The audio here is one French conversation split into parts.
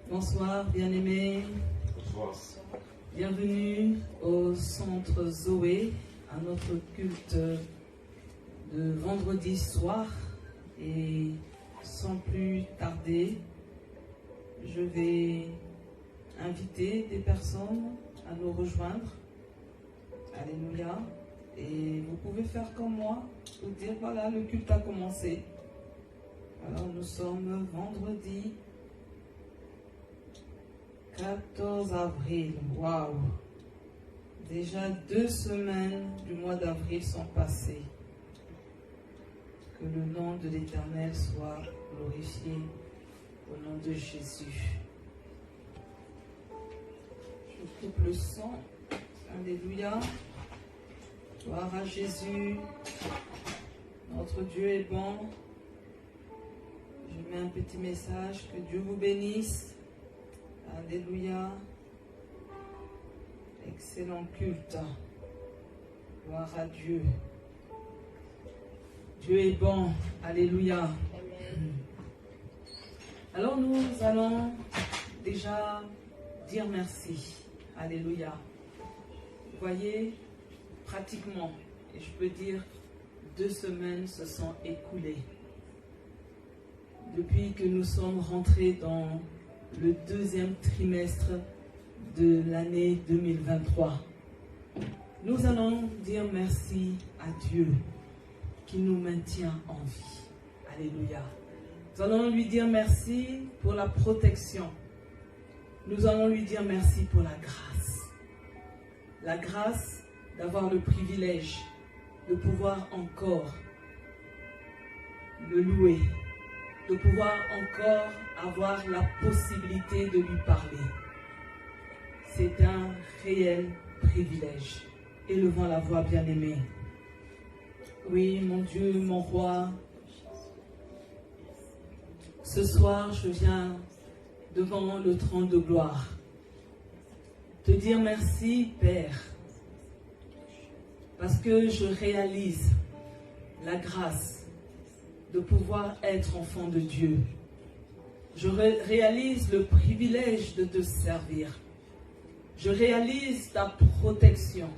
Bonsoir, bien-aimés. Bonsoir. Bienvenue au centre Zoé, à notre culte de vendredi soir. Et sans plus tarder, je vais inviter des personnes à nous rejoindre. Alléluia. Et vous pouvez faire comme moi, vous dire voilà, le culte a commencé. Alors nous sommes vendredi 14 avril. Waouh! Déjà 2 semaines du mois d'avril sont passées. Que le nom de l'Éternel soit glorifié au nom de Jésus. Je coupe le son. Alléluia. Gloire à Jésus. Notre Dieu est bon. Je mets un petit message. Que Dieu vous bénisse. Alléluia. Excellent culte. Gloire à Dieu. Dieu est bon. Alléluia. Amen. Alors nous allons déjà dire merci. Alléluia. Vous voyez, pratiquement, et je peux dire, 2 semaines se sont écoulées. Depuis que nous sommes rentrés dans le 2e trimestre de l'année 2023. Nous allons dire merci à Dieu qui nous maintient en vie. Alléluia. Nous allons lui dire merci pour la protection. Nous allons lui dire merci pour la grâce. La grâce d'avoir le privilège de pouvoir encore le louer, de pouvoir encore avoir la possibilité de lui parler. C'est un réel privilège. Élevons la voix, bien-aimée. Oui, mon Dieu, mon roi, ce soir, je viens devant le trône de gloire te dire merci, Père, parce que je réalise la grâce de pouvoir être enfant de Dieu. Je réalise le privilège de te servir. Je réalise ta protection.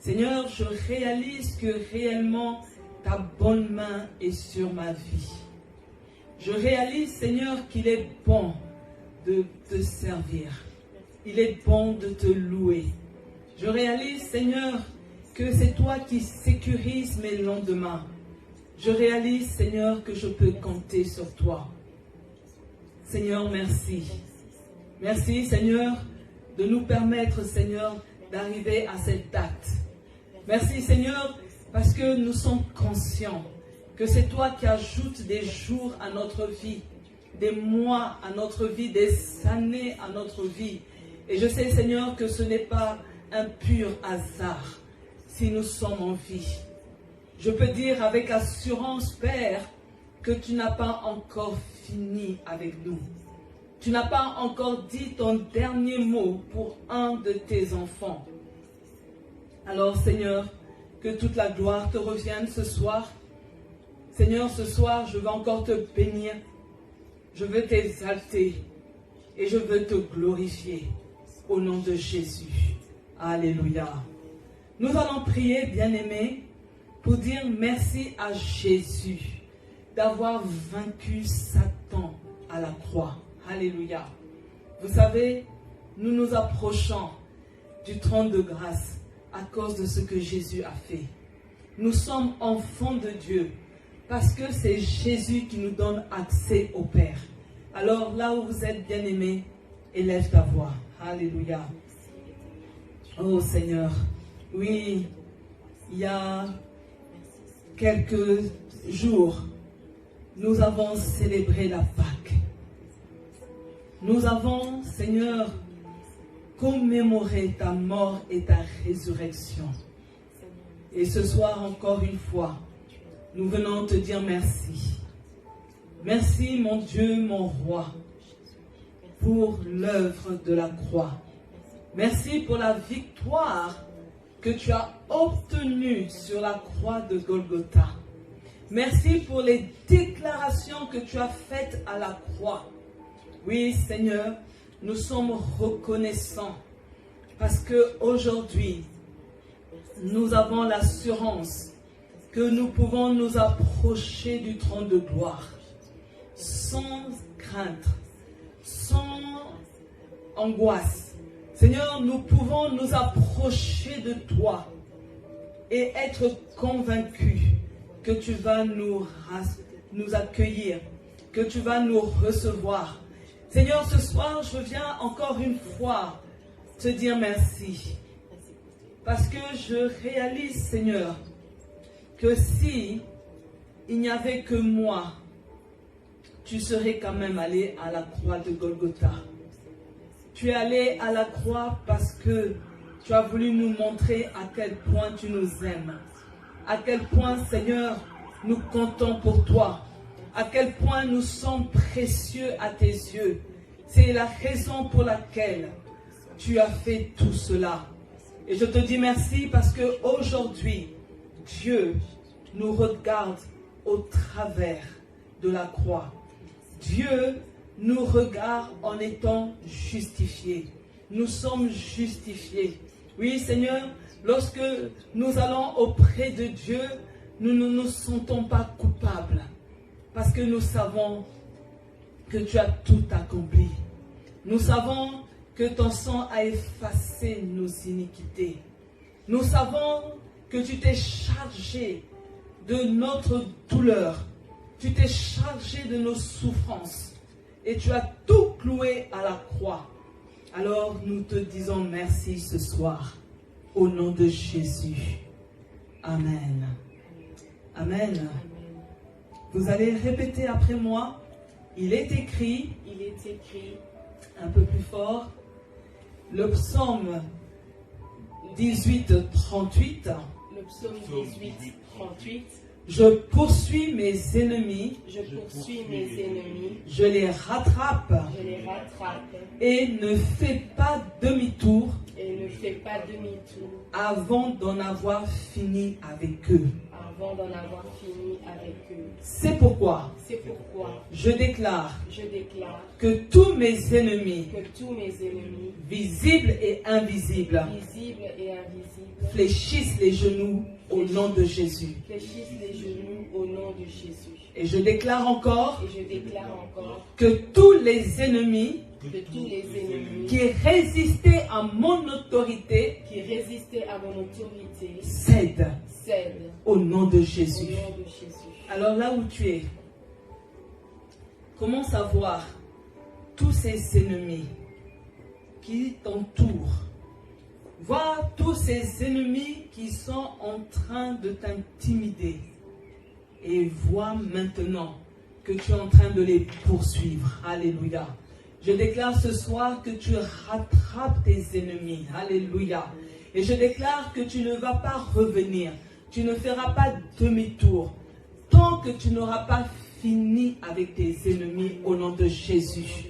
Seigneur, je réalise que réellement ta bonne main est sur ma vie. Je réalise, Seigneur, qu'il est bon de te servir. Il est bon de te louer. Je réalise, Seigneur, que c'est toi qui sécurises mes lendemains. Je réalise, Seigneur, que je peux compter sur toi. Seigneur, merci. Merci, Seigneur, de nous permettre, Seigneur, d'arriver à cette date. Merci, Seigneur, parce que nous sommes conscients que c'est toi qui ajoutes des jours à notre vie, des mois à notre vie, des années à notre vie. Et je sais, Seigneur, que ce n'est pas un pur hasard si nous sommes en vie. Je peux dire avec assurance, Père, que tu n'as pas encore fini avec nous. Tu n'as pas encore dit ton dernier mot pour un de tes enfants. Alors, Seigneur, que toute la gloire te revienne ce soir. Seigneur, ce soir, je veux encore te bénir. Je veux t'exalter et je veux te glorifier au nom de Jésus. Alléluia. Nous allons prier, bien-aimés, pour dire merci à Jésus d'avoir vaincu Satan à la croix. Alléluia. Vous savez, nous nous approchons du trône de grâce à cause de ce que Jésus a fait. Nous sommes enfants de Dieu parce que c'est Jésus qui nous donne accès au Père. Alors là où vous êtes bien-aimés, élève ta voix. Alléluia. Oh Seigneur, oui, il y a quelques jours, nous avons célébré la Pâque. Nous avons, Seigneur, commémoré ta mort et ta résurrection. Et ce soir, encore une fois, nous venons te dire merci. Merci, mon Dieu, mon roi, pour l'œuvre de la croix. Merci pour la victoire que tu as obtenue sur la croix de Golgotha. Merci pour les déclarations que tu as faites à la croix. Oui, Seigneur, nous sommes reconnaissants parce que aujourd'hui, nous avons l'assurance que nous pouvons nous approcher du trône de gloire sans crainte, sans angoisse. Seigneur, nous pouvons nous approcher de toi et être convaincus que tu vas nous accueillir, que tu vas nous recevoir. Seigneur, ce soir, je viens encore une fois te dire merci. Parce que je réalise, Seigneur, que si il n'y avait que moi, tu serais quand même allé à la croix de Golgotha. Tu es allé à la croix parce que tu as voulu nous montrer à quel point tu nous aimes. À quel point, Seigneur, nous comptons pour toi. À quel point nous sommes précieux à tes yeux. C'est la raison pour laquelle tu as fait tout cela. Et je te dis merci parce que aujourd'hui, Dieu nous regarde au travers de la croix. Dieu nous regarde en étant justifiés. Nous sommes justifiés. Oui, Seigneur, lorsque nous allons auprès de Dieu, nous ne nous sentons pas coupables. Parce que nous savons que tu as tout accompli. Nous savons que ton sang a effacé nos iniquités. Nous savons que tu t'es chargé de notre douleur. Tu t'es chargé de nos souffrances. Et tu as tout cloué à la croix. Alors nous te disons merci ce soir. Au nom de Jésus. Amen. Amen. Vous allez répéter après moi. Il est écrit. Il est écrit. Un peu plus fort. Le psaume 18, 38. Le psaume 18, 38. Je poursuis mes ennemis. Je poursuis mes ennemis. Je les rattrape. Je les rattrape. Et ne fais pas demi-tour. Et ne fais pas demi-tour. Avant d'en avoir fini avec eux. Avant d'en avoir fini avec eux. C'est pourquoi. C'est pourquoi. Je déclare. Je déclare. Que tous mes ennemis. Que tous mes ennemis. Visibles et invisibles. Visibles et invisibles. Fléchissent les genoux au nom de Jésus. Fléchissent les genoux au nom de Jésus. Et je déclare encore. Et je déclare encore. Que tous les ennemis. Que tous les ennemis. Qui résistaient à mon autorité. Qui résistaient à mon autorité. Cèdent. Cèdent. Au nom de Jésus. Au nom de Jésus. Alors là où tu es, commence à voir tous ces ennemis qui t'entourent. Vois tous ces ennemis qui sont en train de t'intimider. Et vois maintenant que tu es en train de les poursuivre. Alléluia. Je déclare ce soir que tu rattrapes tes ennemis. Alléluia. Et je déclare que tu ne vas pas revenir. Tu ne feras pas demi-tour. Tant que tu n'auras pas fini avec tes ennemis au nom de Jésus.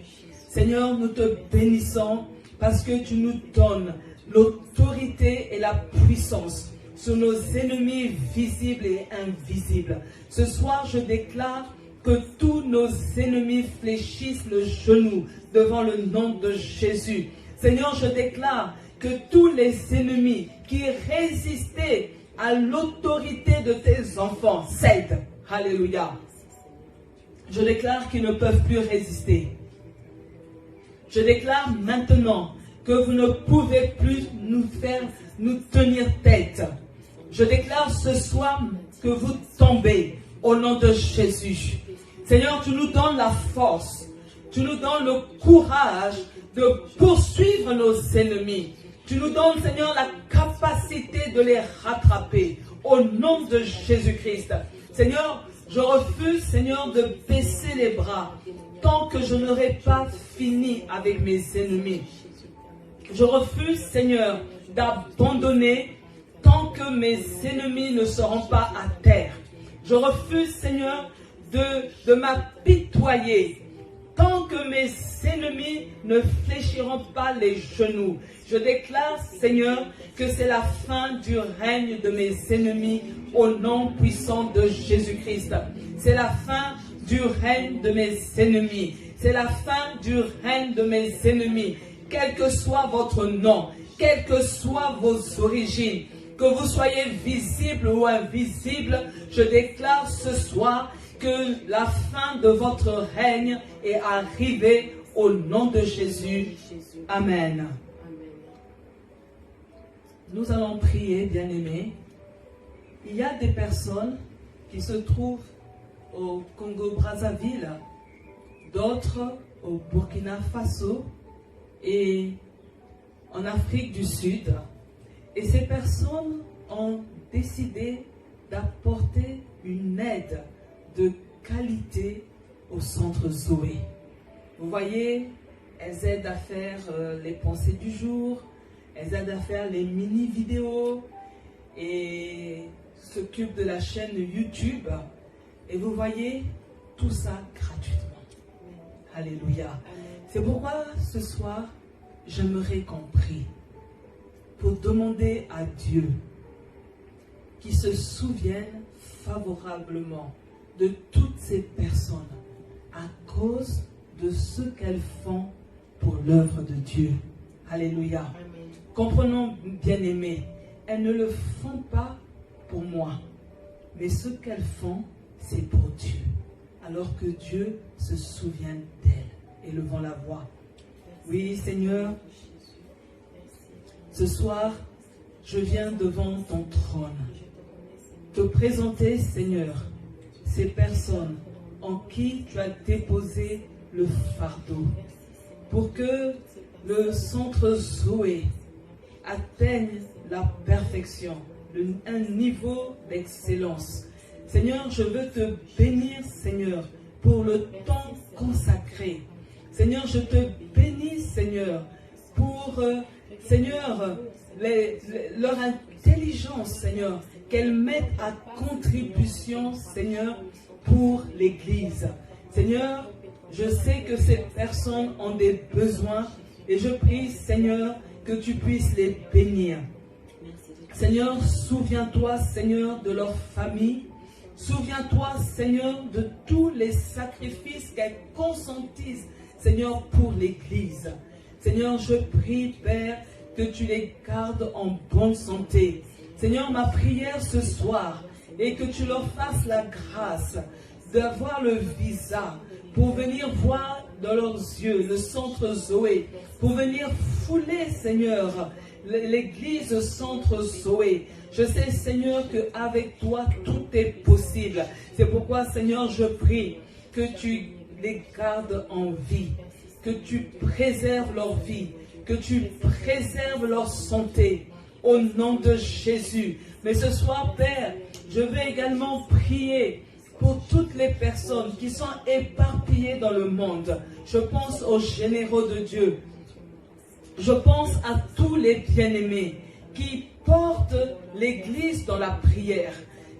Seigneur, nous te bénissons parce que tu nous donnes l'autorité et la puissance sur nos ennemis visibles et invisibles. Ce soir, je déclare que tous nos ennemis fléchissent le genou devant le nom de Jésus. Seigneur, je déclare que tous les ennemis qui résistaient à l'autorité de tes enfants cèdent. Alléluia. Je déclare qu'ils ne peuvent plus résister. Je déclare maintenant que vous ne pouvez plus nous tenir tête. Je déclare ce soir que vous tombez au nom de Jésus. Seigneur, tu nous donnes la force, tu nous donnes le courage de poursuivre nos ennemis. Tu nous donnes, Seigneur, la capacité de les rattraper au nom de Jésus-Christ. Seigneur, je refuse, Seigneur, de baisser les bras tant que je n'aurai pas fini avec mes ennemis. Je refuse, Seigneur, d'abandonner tant que mes ennemis ne seront pas à terre. Je refuse, Seigneur, de m'apitoyer tant que mes ennemis ne fléchiront pas les genoux. Je déclare, Seigneur, que c'est la fin du règne de mes ennemis au nom puissant de Jésus-Christ. C'est la fin du règne de mes ennemis. C'est la fin du règne de mes ennemis. Quel que soit votre nom, quelles que soient vos origines, que vous soyez visible ou invisible, je déclare ce soir que la fin de votre règne est arrivée au nom de Jésus. Amen. Nous allons prier, bien-aimés. Il y a des personnes qui se trouvent au Congo-Brazzaville, d'autres au Burkina Faso et en Afrique du Sud. Et ces personnes ont décidé d'apporter une aide de qualité au centre Zoé. Vous voyez, elles aident à faire les pensées du jour, elles aident à faire les mini-vidéos et s'occupent de la chaîne YouTube. Et vous voyez, tout ça gratuitement. Alléluia. C'est pourquoi ce soir, j'aimerais qu'on prie pour demander à Dieu qu'il se souvienne favorablement de toutes ces personnes à cause de ce qu'elles font pour l'œuvre de Dieu. Alléluia. Amen. Comprenons, bien-aimés, elles ne le font pas pour moi, mais ce qu'elles font, c'est pour Dieu. Alors que Dieu se souvienne d'elles. Élevons la voix. Oui, Seigneur, ce soir, je viens devant ton trône, te présenter, Seigneur, ces personnes en qui tu as déposé le fardeau, pour que le centre Zoé atteigne la perfection, un niveau d'excellence. Seigneur, je veux te bénir, Seigneur, pour le temps consacré. Seigneur, je te bénis, Seigneur, pour, Seigneur, leur intelligence, Seigneur, qu'elles mettent à contribution, Seigneur, pour l'Église. Seigneur, je sais que ces personnes ont des besoins et je prie, Seigneur, que tu puisses les bénir. Seigneur, souviens-toi, Seigneur, de leur famille. Souviens-toi, Seigneur, de tous les sacrifices qu'elles consentissent, Seigneur, pour l'Église. Seigneur, je prie, Père, que tu les gardes en bonne santé. Seigneur, ma prière ce soir est que tu leur fasses la grâce d'avoir le visa pour venir voir dans leurs yeux le centre Zoé, pour venir fouler, Seigneur, l'église centre Zoé. Je sais, Seigneur, qu'avec toi, tout est possible. C'est pourquoi, Seigneur, je prie que tu les gardes en vie, que tu préserves leur vie, que tu préserves leur santé, au nom de Jésus. Mais ce soir, Père, je veux également prier pour toutes les personnes qui sont éparpillées dans le monde. Je pense aux généraux de Dieu. Je pense à tous les bien-aimés qui portent l'Église dans la prière.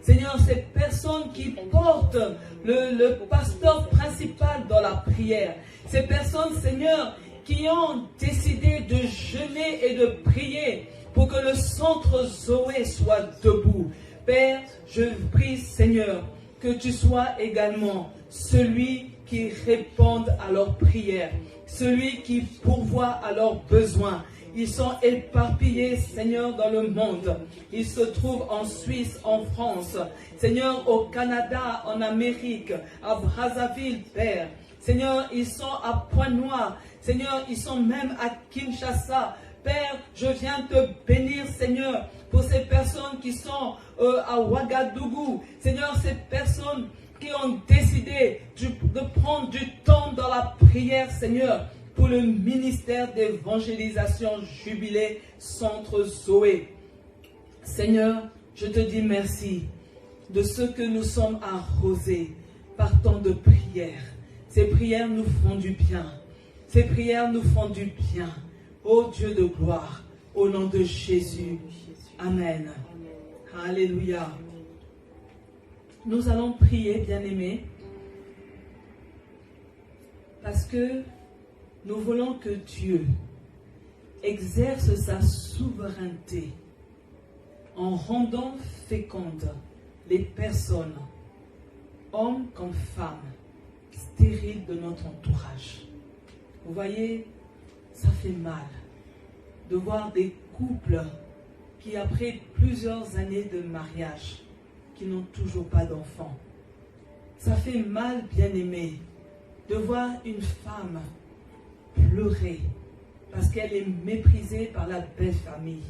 Seigneur, ces personnes qui portent le pasteur principal dans la prière. Ces personnes, Seigneur, qui ont décidé de jeûner et de prier pour que le centre Zoé soit debout. Père, je prie, Seigneur, que tu sois également celui qui réponde à leurs prières, celui qui pourvoit à leurs besoins. Ils sont éparpillés, Seigneur, dans le monde. Ils se trouvent en Suisse, en France, Seigneur, au Canada, en Amérique, à Brazzaville, Père. Seigneur, ils sont à Pointe-Noire. Seigneur, ils sont même à Kinshasa. Père, je viens te bénir, Seigneur, pour ces personnes qui sont à Ouagadougou. Seigneur, ces personnes qui ont décidé de prendre du temps dans la prière, Seigneur, pour le ministère d'évangélisation Jubilé Centre Zoé. Seigneur, je te dis merci de ce que nous sommes arrosés par tant de prières. Ces prières nous font du bien. Ces prières nous font du bien. Ô Dieu de gloire, au nom de Jésus. Amen. Alléluia. Nous allons prier, bien-aimés, parce que nous voulons que Dieu exerce sa souveraineté en rendant fécondes les personnes, hommes comme femmes, stériles de notre entourage. Vous voyez, ça fait mal de voir des couples qui, après plusieurs années de mariage, qui n'ont toujours pas d'enfants. Ça fait mal, bien-aimé, de voir une femme pleurer parce qu'elle est méprisée par la belle famille.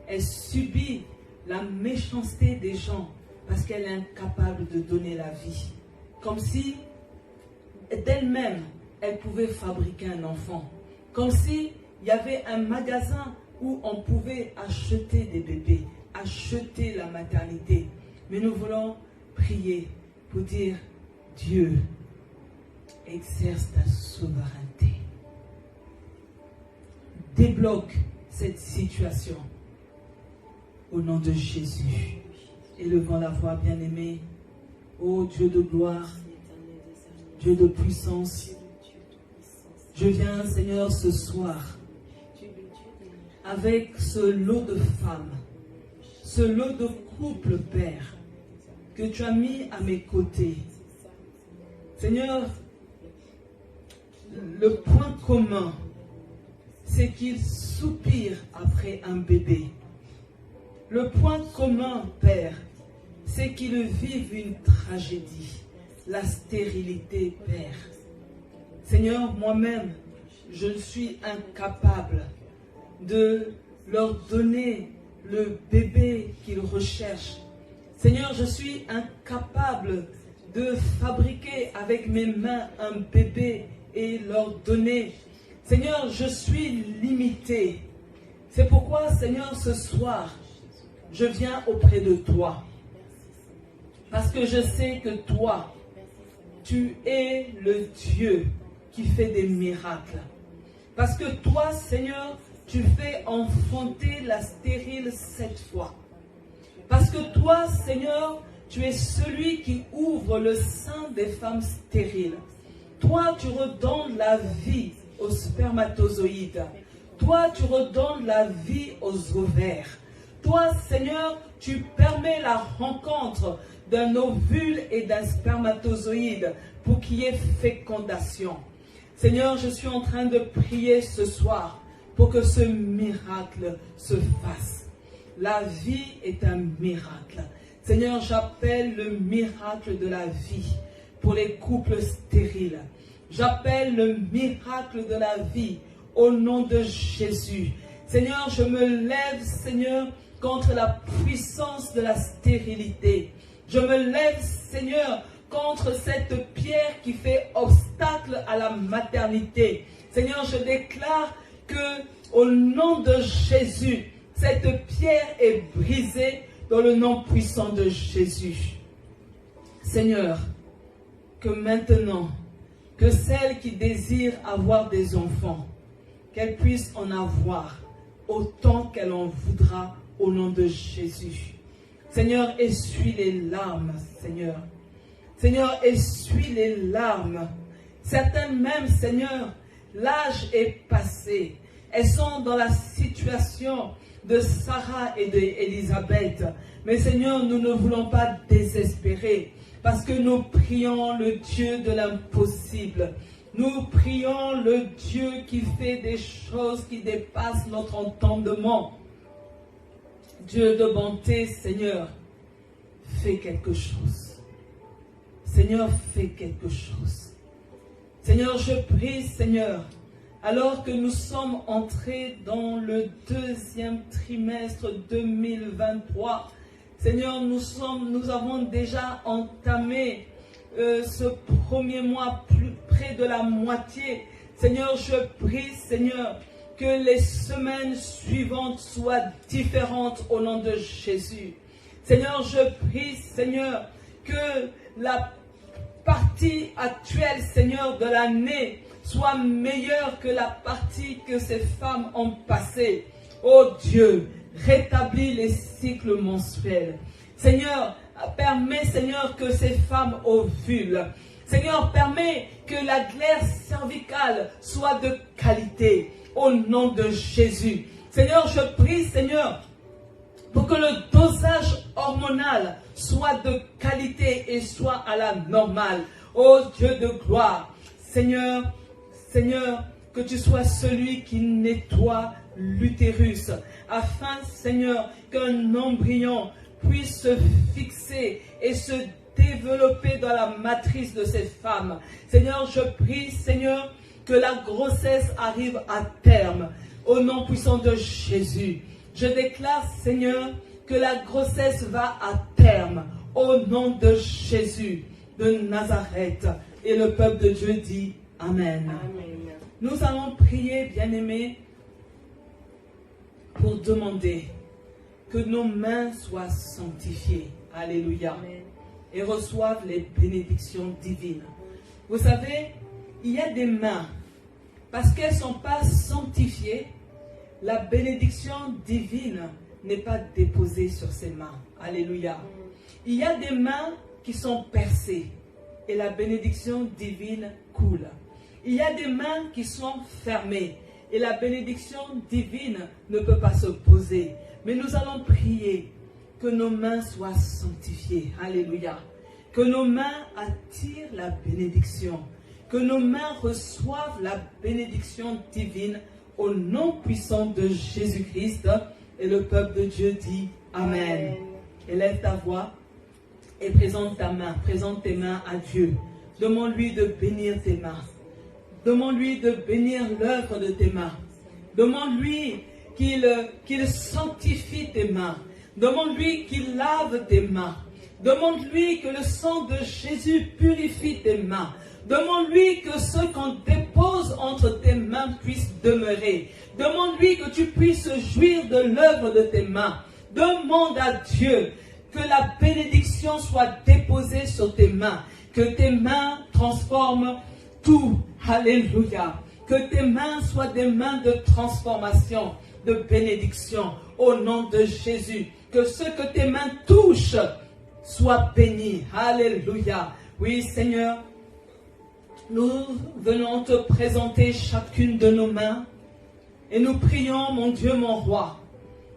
Elle subit la méchanceté des gens parce qu'elle est incapable de donner la vie. Comme si d'elle-même, elle pouvait fabriquer un enfant. Comme si il y avait un magasin où on pouvait acheter des bébés, acheter la maternité. Mais nous voulons prier pour dire, Dieu, exerce ta souveraineté. Débloque cette situation au nom de Jésus. Élevons la voix, bien-aimée. Ô Dieu de gloire, Dieu de puissance, je viens, Seigneur, ce soir avec ce lot de femmes, ce lot de couples, Père, que tu as mis à mes côtés. Seigneur, le point commun, c'est qu'ils soupirent après un bébé. Le point commun, Père, c'est qu'ils vivent une tragédie, la stérilité, Père. Seigneur, moi-même, je suis incapable de leur donner le bébé qu'ils recherchent. Seigneur, je suis incapable de fabriquer avec mes mains un bébé et leur donner. Seigneur, je suis limité. C'est pourquoi, Seigneur, ce soir, je viens auprès de toi. Parce que je sais que toi, tu es le Dieu qui fait des miracles. Parce que toi, Seigneur, tu fais enfanter la stérile 7 fois. Parce que toi, Seigneur, tu es celui qui ouvre le sein des femmes stériles. Toi, tu redonnes la vie aux spermatozoïdes. Toi, tu redonnes la vie aux ovaires. Toi, Seigneur, tu permets la rencontre d'un ovule et d'un spermatozoïde pour qu'il y ait fécondation. Seigneur, je suis en train de prier ce soir pour que ce miracle se fasse. La vie est un miracle. Seigneur, j'appelle le miracle de la vie pour les couples stériles. J'appelle le miracle de la vie au nom de Jésus. Seigneur, je me lève, Seigneur, contre la puissance de la stérilité. Je me lève, Seigneur, contre cette pierre qui fait obstacle à la maternité. Seigneur, je déclare que, au nom de Jésus, cette pierre est brisée dans le nom puissant de Jésus. Seigneur, que maintenant, que celles qui désirent avoir des enfants, qu'elles puissent en avoir autant qu'elles en voudra au nom de Jésus. Seigneur, essuie les larmes, Seigneur. Seigneur, essuie les larmes. Certaines même, Seigneur, l'âge est passé. Elles sont dans la situation de Sarah et d'Élisabeth. Mais Seigneur, nous ne voulons pas désespérer parce que nous prions le Dieu de l'impossible. Nous prions le Dieu qui fait des choses qui dépassent notre entendement. Dieu de bonté, Seigneur, fais quelque chose. Seigneur, fais quelque chose. Seigneur, je prie, Seigneur, alors que nous sommes entrés dans le 2e trimestre 2023, Seigneur, nous avons déjà entamé ce premier mois plus près de la moitié. Seigneur, je prie, Seigneur, que les semaines suivantes soient différentes au nom de Jésus. Seigneur, je prie, Seigneur, que la partie actuelle, Seigneur, de l'année soit meilleure que la partie que ces femmes ont passée. Oh Dieu, rétablis les cycles menstruels. Seigneur, permets, Seigneur, que ces femmes ovulent. Seigneur, permets que la glaire cervicale soit de qualité. Au nom de Jésus. Seigneur, je prie, Seigneur, pour que le dosage hormonal soit de qualité et soit à la normale. Ô Dieu de gloire, Seigneur, Seigneur, que tu sois celui qui nettoie l'utérus, afin, Seigneur, qu'un embryon puisse se fixer et se développer dans la matrice de cette femme. Seigneur, je prie, Seigneur, que la grossesse arrive à terme, au nom puissant de Jésus. Je déclare, Seigneur, que la grossesse va à terme, au nom de Jésus de Nazareth. Et le peuple de Dieu dit Amen. Amen. Nous allons prier, bien-aimés, pour demander que nos mains soient sanctifiées. Alléluia. Amen. Et reçoivent les bénédictions divines. Vous savez, il y a des mains, parce qu'elles ne sont pas sanctifiées, la bénédiction divine n'est pas déposée sur ces mains. Alléluia. Il y a des mains qui sont percées et la bénédiction divine coule. Il y a des mains qui sont fermées et la bénédiction divine ne peut pas se poser. Mais nous allons prier que nos mains soient sanctifiées. Alléluia. Que nos mains attirent la bénédiction. Que nos mains reçoivent la bénédiction divine au nom puissant de Jésus-Christ. Et le peuple de Dieu dit Amen. Élève ta voix et présente ta main. Présente tes mains à Dieu. Demande-lui de bénir tes mains. Demande-lui de bénir l'œuvre de tes mains. Demande-lui qu'il sanctifie tes mains. Demande-lui qu'il lave tes mains. Demande-lui que le sang de Jésus purifie tes mains. Demande-lui que ce qu'on dépose entre tes mains puisse demeurer. Demande-lui que tu puisses jouir de l'œuvre de tes mains. Demande à Dieu que la bénédiction soit déposée sur tes mains. Que tes mains transforment tout. Alléluia. Que tes mains soient des mains de transformation, de bénédiction. Au nom de Jésus. Que ce que tes mains touchent soit béni. Alléluia. Oui, Seigneur. Nous venons te présenter chacune de nos mains et nous prions, mon Dieu, mon roi,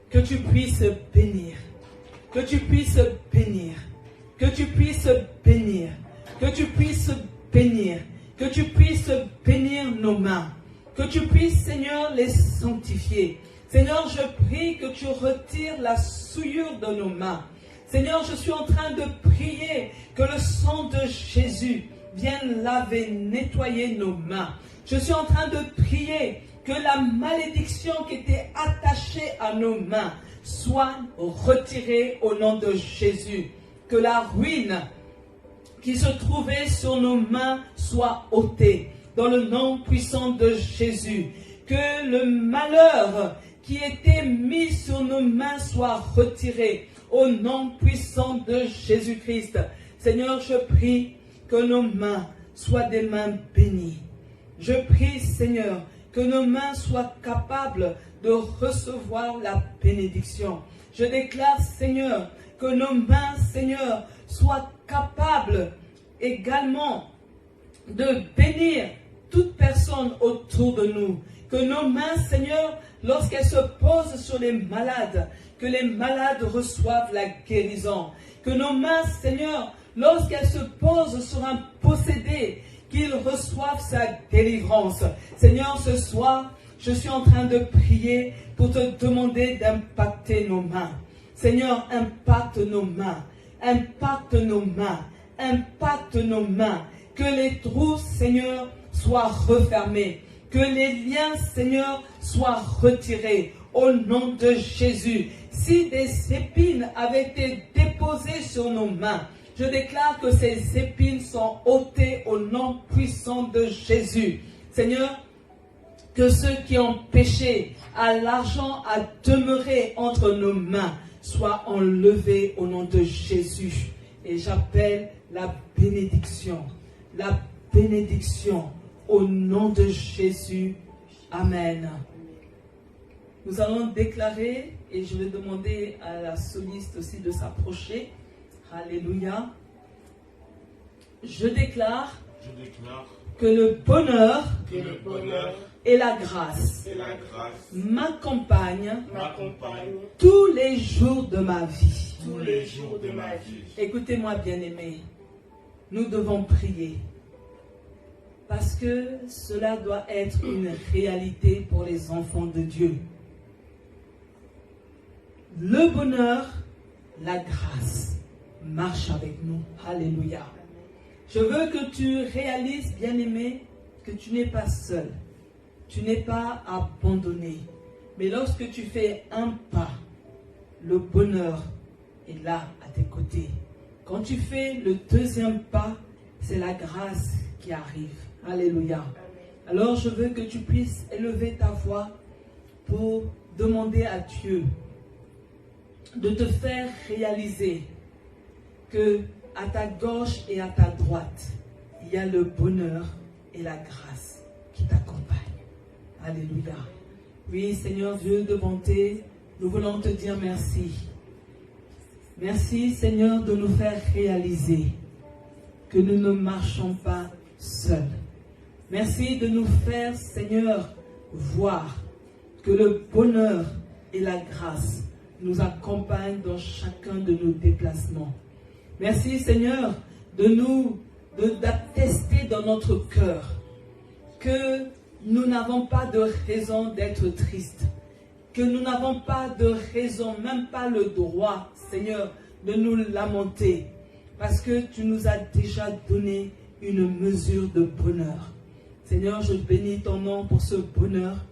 que tu puisses bénir, que tu puisses bénir, que tu puisses bénir, que tu puisses bénir, que tu puisses bénir nos mains, que tu puisses, Seigneur, les sanctifier. Seigneur, je prie que tu retires la souillure de nos mains. Seigneur, je suis en train de prier que le sang de Jésus vienne laver, nettoyer nos mains. Je suis en train de prier que la malédiction qui était attachée à nos mains soit retirée au nom de Jésus. Que la ruine qui se trouvait sur nos mains soit ôtée dans le nom puissant de Jésus. Que le malheur qui était mis sur nos mains soit retiré au nom puissant de Jésus-Christ. Seigneur, je prie que nos mains soient des mains bénies. Je prie, Seigneur, que nos mains soient capables de recevoir la bénédiction. Je déclare, Seigneur, que nos mains, Seigneur, soient capables également de bénir toute personne autour de nous. Que nos mains, Seigneur, lorsqu'elles se posent sur les malades, que les malades reçoivent la guérison. Que nos mains, Seigneur, lorsqu'elles se posent sur un possédé, qu'il reçoive sa délivrance. Seigneur, ce soir, je suis en train de prier pour te demander d'impacter nos mains. Seigneur, impacte nos mains, impacte nos mains, impacte nos mains. Que les trous, Seigneur, soient refermés. Que les liens, Seigneur, soient retirés au nom de Jésus. Si des épines avaient été déposées sur nos mains, je déclare que ces épines sont ôtées au nom puissant de Jésus. Seigneur, que ceux qui ont péché à l'argent à demeurer entre nos mains soient enlevés au nom de Jésus. Et j'appelle la bénédiction au nom de Jésus. Amen. Nous allons déclarer, et je vais demander à la soliste aussi de s'approcher. Alléluia. Je déclare que le bonheur et la grâce m'accompagnent tous les jours de ma vie. Tous les jours de ma vie. Écoutez-moi, bien-aimés. nous devons prier. Parce que cela doit être une réalité pour les enfants de Dieu. Le bonheur, la grâce marche avec nous. Alléluia. Je veux que tu réalises, bien-aimé, que tu n'es pas seul. Tu n'es pas abandonné. Mais lorsque tu fais un pas, le bonheur est là à tes côtés. Quand tu fais le deuxième pas, c'est la grâce qui arrive. Alléluia. Alors je veux que tu puisses élever ta voix pour demander à Dieu de te faire réaliser que à ta gauche et à ta droite, il y a le bonheur et la grâce qui t'accompagnent. Alléluia. Oui, Seigneur Dieu de bonté, nous voulons te dire merci. Merci, Seigneur, de nous faire réaliser que nous ne marchons pas seuls. Merci de nous faire, Seigneur, voir que le bonheur et la grâce nous accompagnent dans chacun de nos déplacements. Merci, Seigneur, d'attester dans notre cœur que nous n'avons pas de raison d'être tristes, que nous n'avons pas de raison, même pas le droit, Seigneur, de nous lamenter, parce que tu nous as déjà donné une mesure de bonheur. Seigneur, je bénis ton nom pour ce bonheur,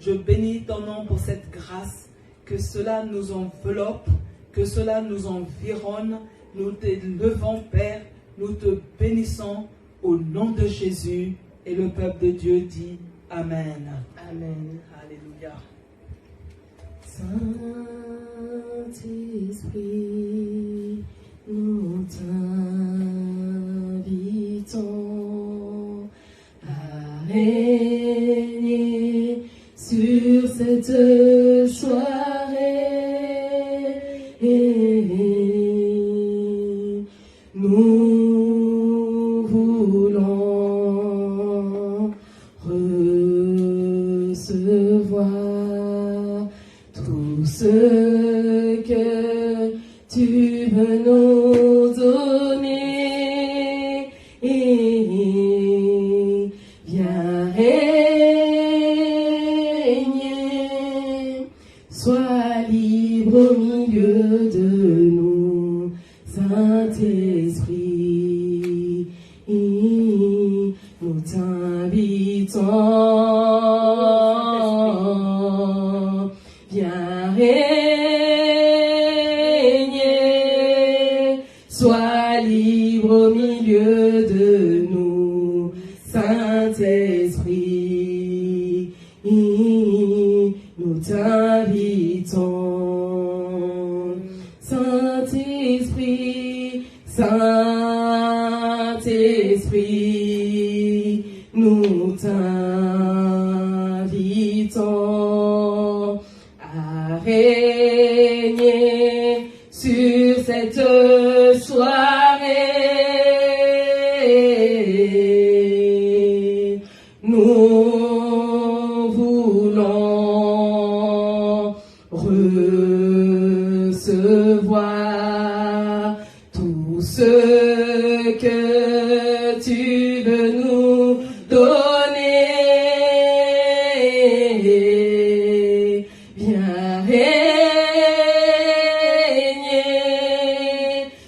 je bénis ton nom pour cette grâce, que cela nous enveloppe, que cela nous environne. Nous te levons, Père, nous te bénissons au nom de Jésus, et le peuple de Dieu dit Amen. Amen. Alléluia. Saint-Esprit, nous t'invitons à régner sur cette soirée. Nous voulons recevoir tout ce que tu veux nous donner. Viens régner, sois libre au milieu de nous, Saint-Esprit, nous t'invitons. Viens régner, sois libre au milieu de nous, Saint-Esprit, nous t'invitons. Saint-Esprit, Saint-Esprit, nous t'invitons à régner sur cette soirée. Nous voulons recevoir tout ce que tu veux nous donner. Viens régner,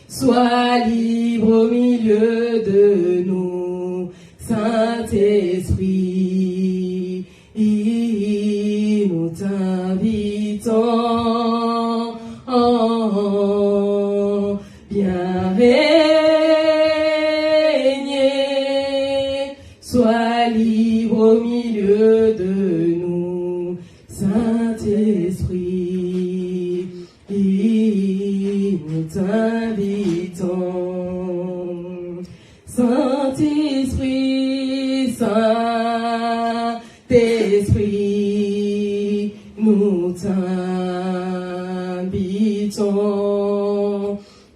sois libre au milieu de nous, Saint-Esprit, nous t'invitons. Viens régner, sois libre au milieu de nous, Saint-Esprit, nous t'invitons. Saint-Esprit, Saint-Esprit, nous t'invitons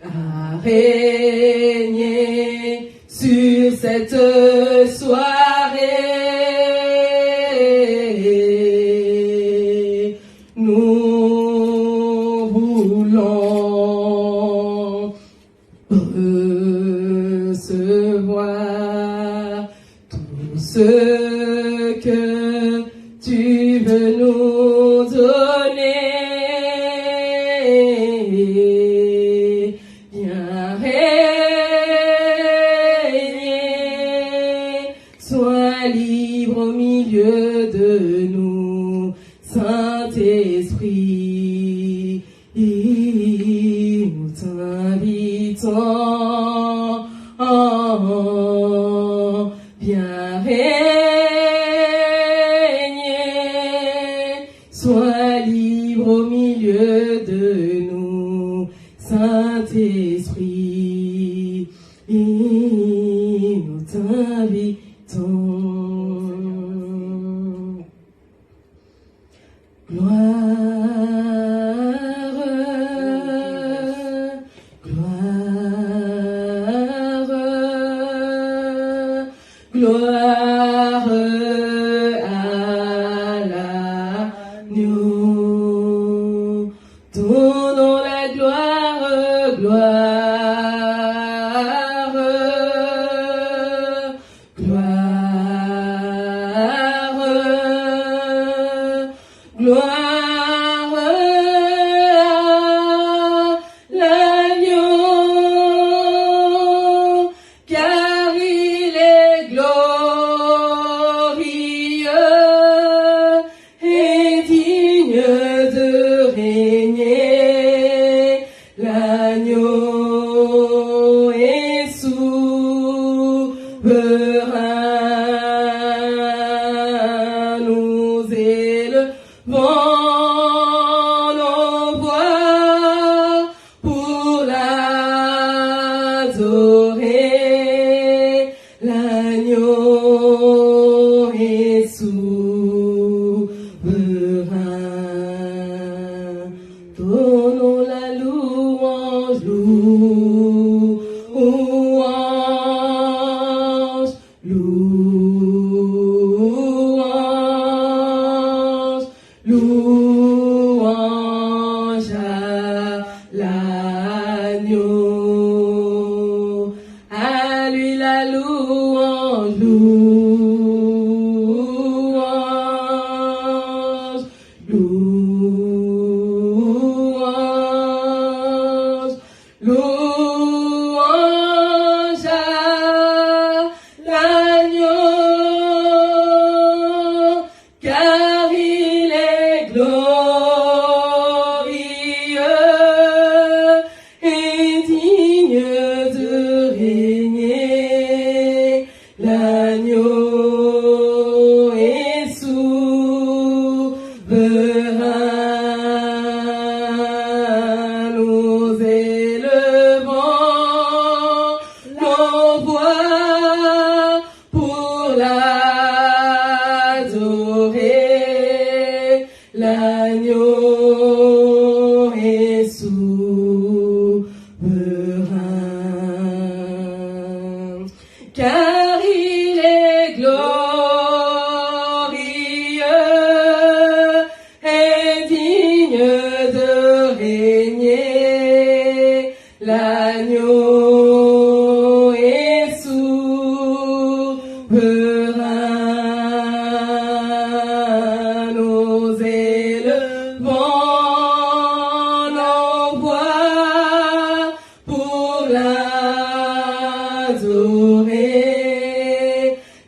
à régner sur cette soirée. Nous voulons recevoir milieu de nous, Saint-Esprit, nous t'invitons, viens régner, sois libre au milieu de nous, Saint-Esprit, nous t'invitons. Gloire à l'agneau, donnons la gloire, gloire, gloire, gloire. L'agneau est souverain. Donnons la louange, louange, louange, louange à l'agneau. À lui la louange, louange, louange, louange à l'agneau, car il est glorieux et digne de régner. L'agneau est souverain. Nous élevons nos voix pour l'adorer. L'agneau est souverain. Car il est glorieux et digne de régner. L'agneau est souverain. Nous élevons nos voix pour l'adorer.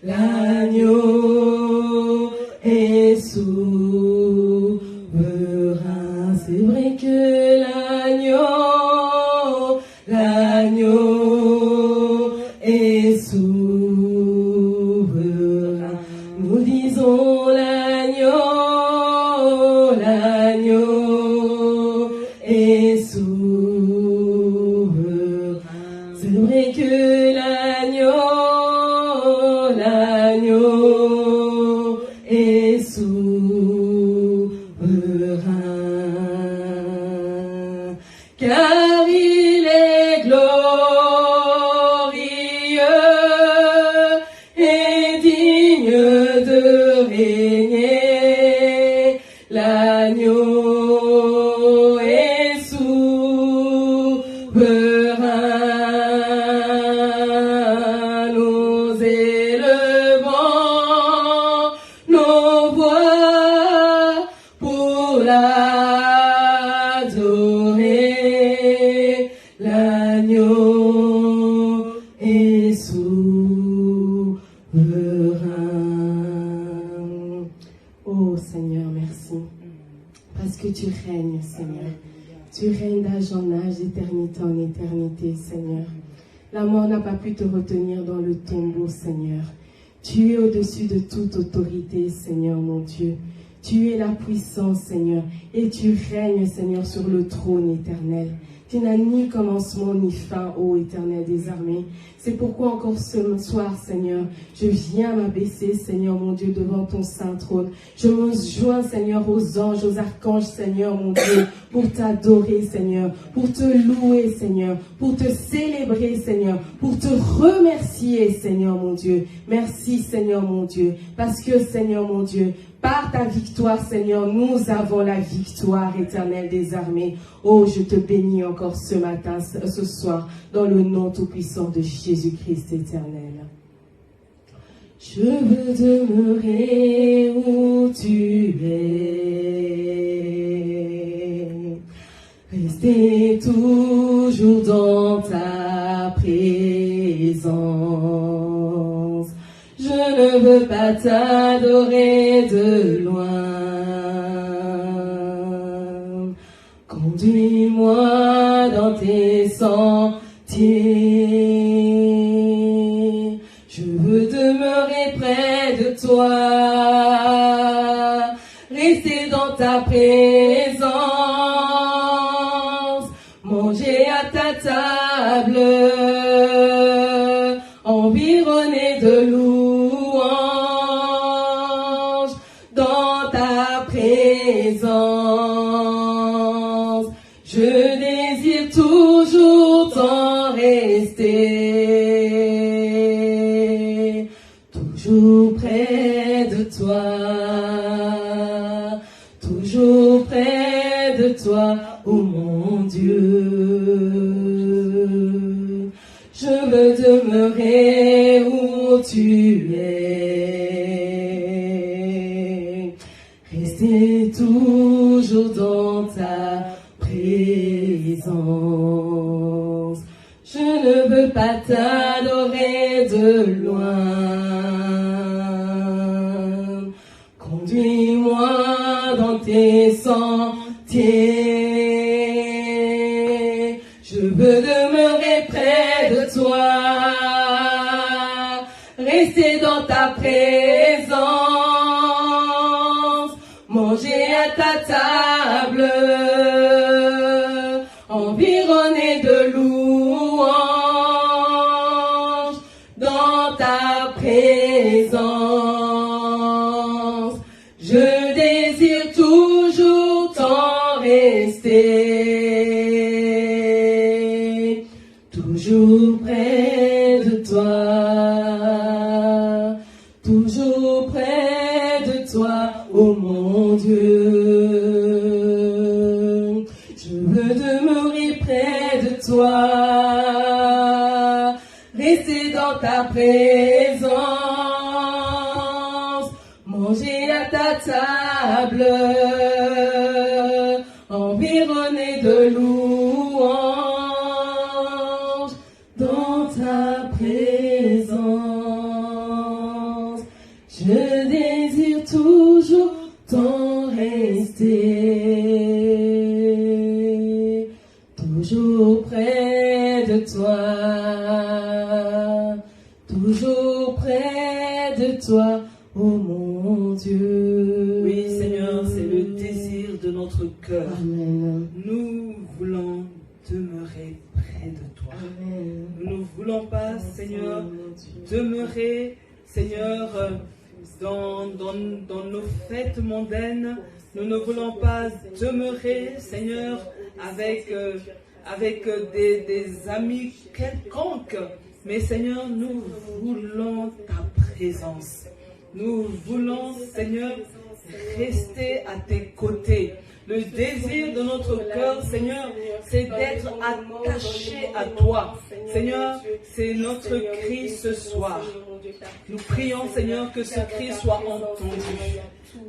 L'agneau est souverain. C'est vrai que l'agneau est souverain. Nous disons l'agneau est souverain. C'est vrai que l'agneau est souverain. Car il est glorieux et digne de régner. L'agneau est souverain. Nous élevons nos voix pour l'adorer. L'agneau est souverain. Oh Seigneur, merci. Parce que tu règnes, Seigneur. Tu règnes d'âge en âge, d'éternité en éternité, Seigneur. La mort n'a pas pu te retenir dans le tombeau, Seigneur. Tu es au-dessus de toute autorité, Seigneur, mon Dieu. Tu es la puissance, Seigneur, et tu règnes, Seigneur, sur le trône éternel. Tu n'as ni commencement ni fin, ô Éternel des armées. C'est pourquoi encore ce soir, Seigneur, je viens m'abaisser, Seigneur, mon Dieu, devant ton saint trône. Je me joins, Seigneur, aux anges, aux archanges, Seigneur, mon Dieu, pour t'adorer, Seigneur, pour te louer, Seigneur, pour te célébrer, Seigneur, pour te remercier, Seigneur, mon Dieu. Merci, Seigneur, mon Dieu, parce que, Seigneur, mon Dieu, par ta victoire, Seigneur, nous avons la victoire éternelle des armées. Oh, je te bénis encore ce matin, ce soir, dans le nom tout-puissant de Jésus-Christ éternel. Je veux demeurer où tu es, rester toujours dans ta présence. Je ne veux pas t'adorer de loin. Conduis-moi dans tes sentiers. Je veux demeurer près de toi, rester dans ta présence, manger à ta table, environné de louanges, dans ta présence. Je désire toujours t'en rester, toujours près de toi, toujours près de toi, ô mon Dieu. Je veux demeurer où tu es, rester toujours dans ta présence. Je ne veux pas t'adorer de loin. Conduis-moi dans tes sentiers. Je veux demeurer près de toi, rester dans ta présence, manger à ta table, environné de louanges, dans ta présence. Je désire toujours t'en rester, toujours près de toi, toujours près de toi, ô mon Dieu. Je veux demeurer près de toi, rester dans ta présence, manger à ta table, environné de louanges, dans ta présence. Je désire toujours t'en rester, toujours près de toi, toujours près de toi, ô mon Dieu. Oui, Seigneur, c'est le désir de notre cœur. Amen. Nous voulons demeurer près de toi. Amen. Nous ne voulons pas, Seigneur, demeurer, Seigneur, dans nos fêtes mondaines. Nous ne voulons pas demeurer, Seigneur, avec des amis quelconques. Mais Seigneur, nous voulons ta présence. Nous voulons, Seigneur, rester à tes côtés. Le désir de notre cœur, Seigneur, c'est d'être attaché à toi. Seigneur, c'est notre cri ce soir. Nous prions, Seigneur, que ce cri soit entendu.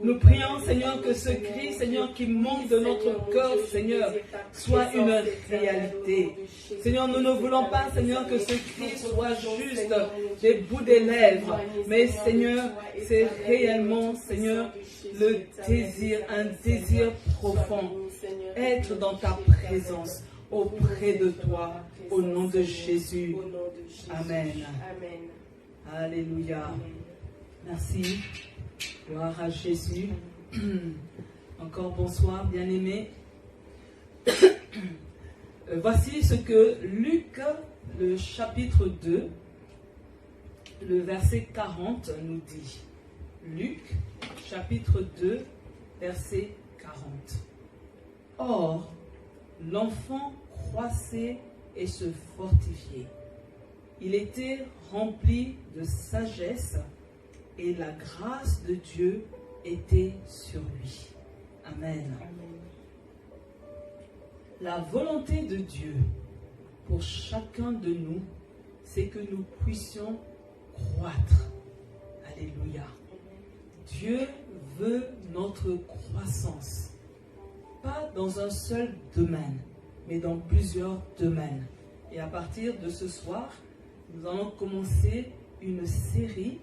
Nous prions, Seigneur, que ce cri, Seigneur, qui monte de notre cœur, Seigneur, soit une réalité. Seigneur, nous ne voulons pas, Seigneur, que ce cri soit juste des bouts des lèvres, mais Seigneur, c'est réellement, Seigneur, le désir, un désir profond, être dans ta présence, auprès de toi, au nom de Jésus. Amen. Alléluia. Merci. Gloire à Jésus. Encore bonsoir, bien-aimés. Voici ce que Luc, le chapitre 2, le verset 40 nous dit. Luc, chapitre 2, verset 40. Or, l'enfant croissait et se fortifiait. Il était rempli de sagesse et la grâce de Dieu était sur lui. Amen. La volonté de Dieu pour chacun de nous, c'est que nous puissions croître. Alléluia. Dieu veut notre croissance. Pas dans un seul domaine, mais dans plusieurs domaines. Et à partir de ce soir, nous allons commencer une série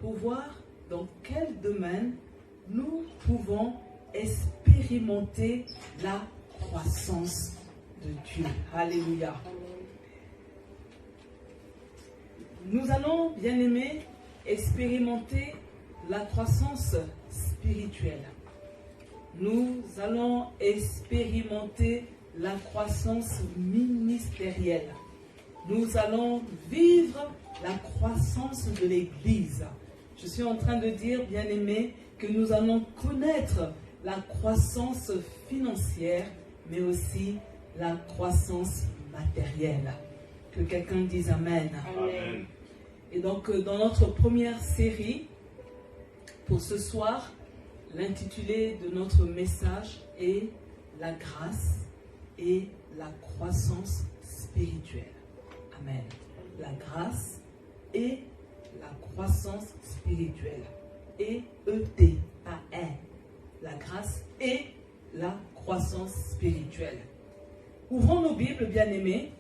pour voir dans quel domaine nous pouvons expérimenter la croissance de Dieu. Alléluia. Nous allons, bien aimés, expérimenter la croissance spirituelle. Nous allons expérimenter la croissance ministérielle. Nous allons vivre la croissance de l'Église. Je suis en train de dire, bien-aimés, que nous allons connaître la croissance financière, mais aussi la croissance matérielle. Que quelqu'un dise Amen. Amen. Et donc, dans notre première série, pour ce soir, l'intitulé de notre message est la grâce et la croissance spirituelle. Amen. La grâce et la croissance spirituelle. E-E-T, pas E. La grâce et la croissance spirituelle. Ouvrons nos Bibles, bien-aimés,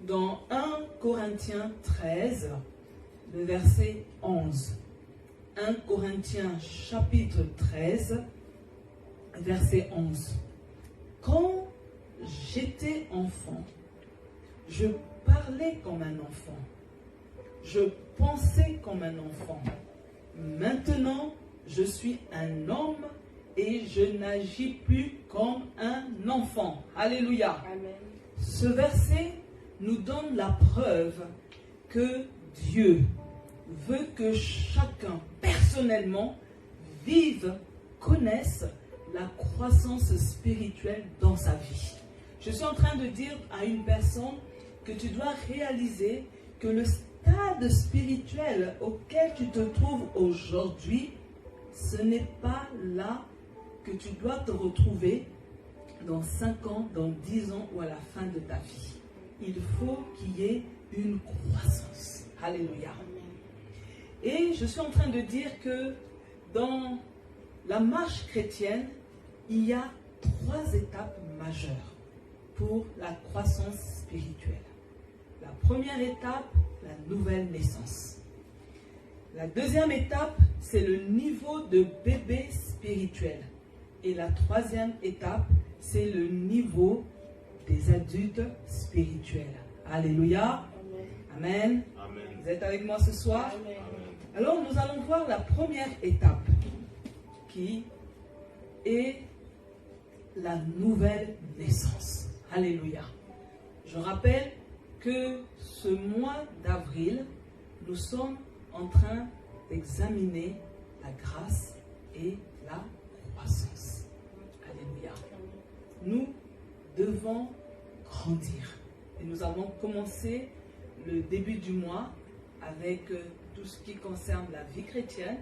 dans 1 Corinthiens 13, le verset 11. 1 Corinthiens chapitre 13, verset 11. Quand j'étais enfant, je parlais comme un enfant. Je pensais comme un enfant. Maintenant, je suis un homme et je n'agis plus comme un enfant. Alléluia. Amen. Ce verset nous donne la preuve que Dieu veut que chacun, personnellement, vive, connaisse la croissance spirituelle dans sa vie. Je suis en train de dire à une personne que tu dois réaliser que le stade spirituel auquel tu te trouves aujourd'hui, ce n'est pas là que tu dois te retrouver dans 5 ans, dans 10 ans ou à la fin de ta vie. Il faut qu'il y ait une croissance. Alléluia. Et je suis en train de dire que dans la marche chrétienne, il y a 3 étapes majeures pour la croissance spirituelle. La première étape, la nouvelle naissance. La deuxième étape, c'est le niveau de bébé spirituel. Et la troisième étape, c'est le niveau des adultes spirituels. Alléluia. Amen. Amen. Vous êtes avec moi ce soir? Amen. Alors, nous allons voir la première étape qui est la nouvelle naissance. Alléluia. Je rappelle que ce mois d'avril, nous sommes en train d'examiner la grâce et la croissance. Alléluia. Nous devons grandir. Et nous avons commencé le début du mois avec tout ce qui concerne la vie chrétienne,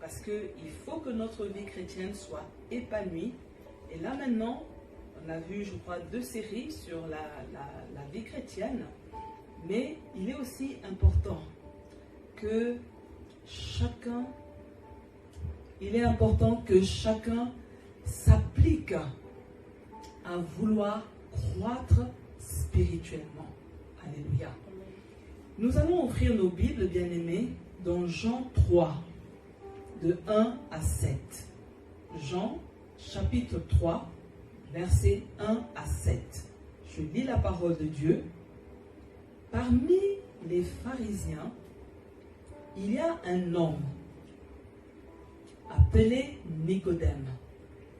parce qu'il faut que notre vie chrétienne soit épanouie. Et là maintenant, on a vu, je crois, 2 séries sur la vie chrétienne, mais il est aussi important que chacun il est important que chacun s'applique à vouloir croître spirituellement. Alléluia. Nous allons ouvrir nos Bibles, bien-aimés, dans Jean 3, de 1 à 7. Jean, chapitre 3, versets 1 à 7. Je lis la parole de Dieu. Parmi les pharisiens, il y a un homme appelé Nicodème.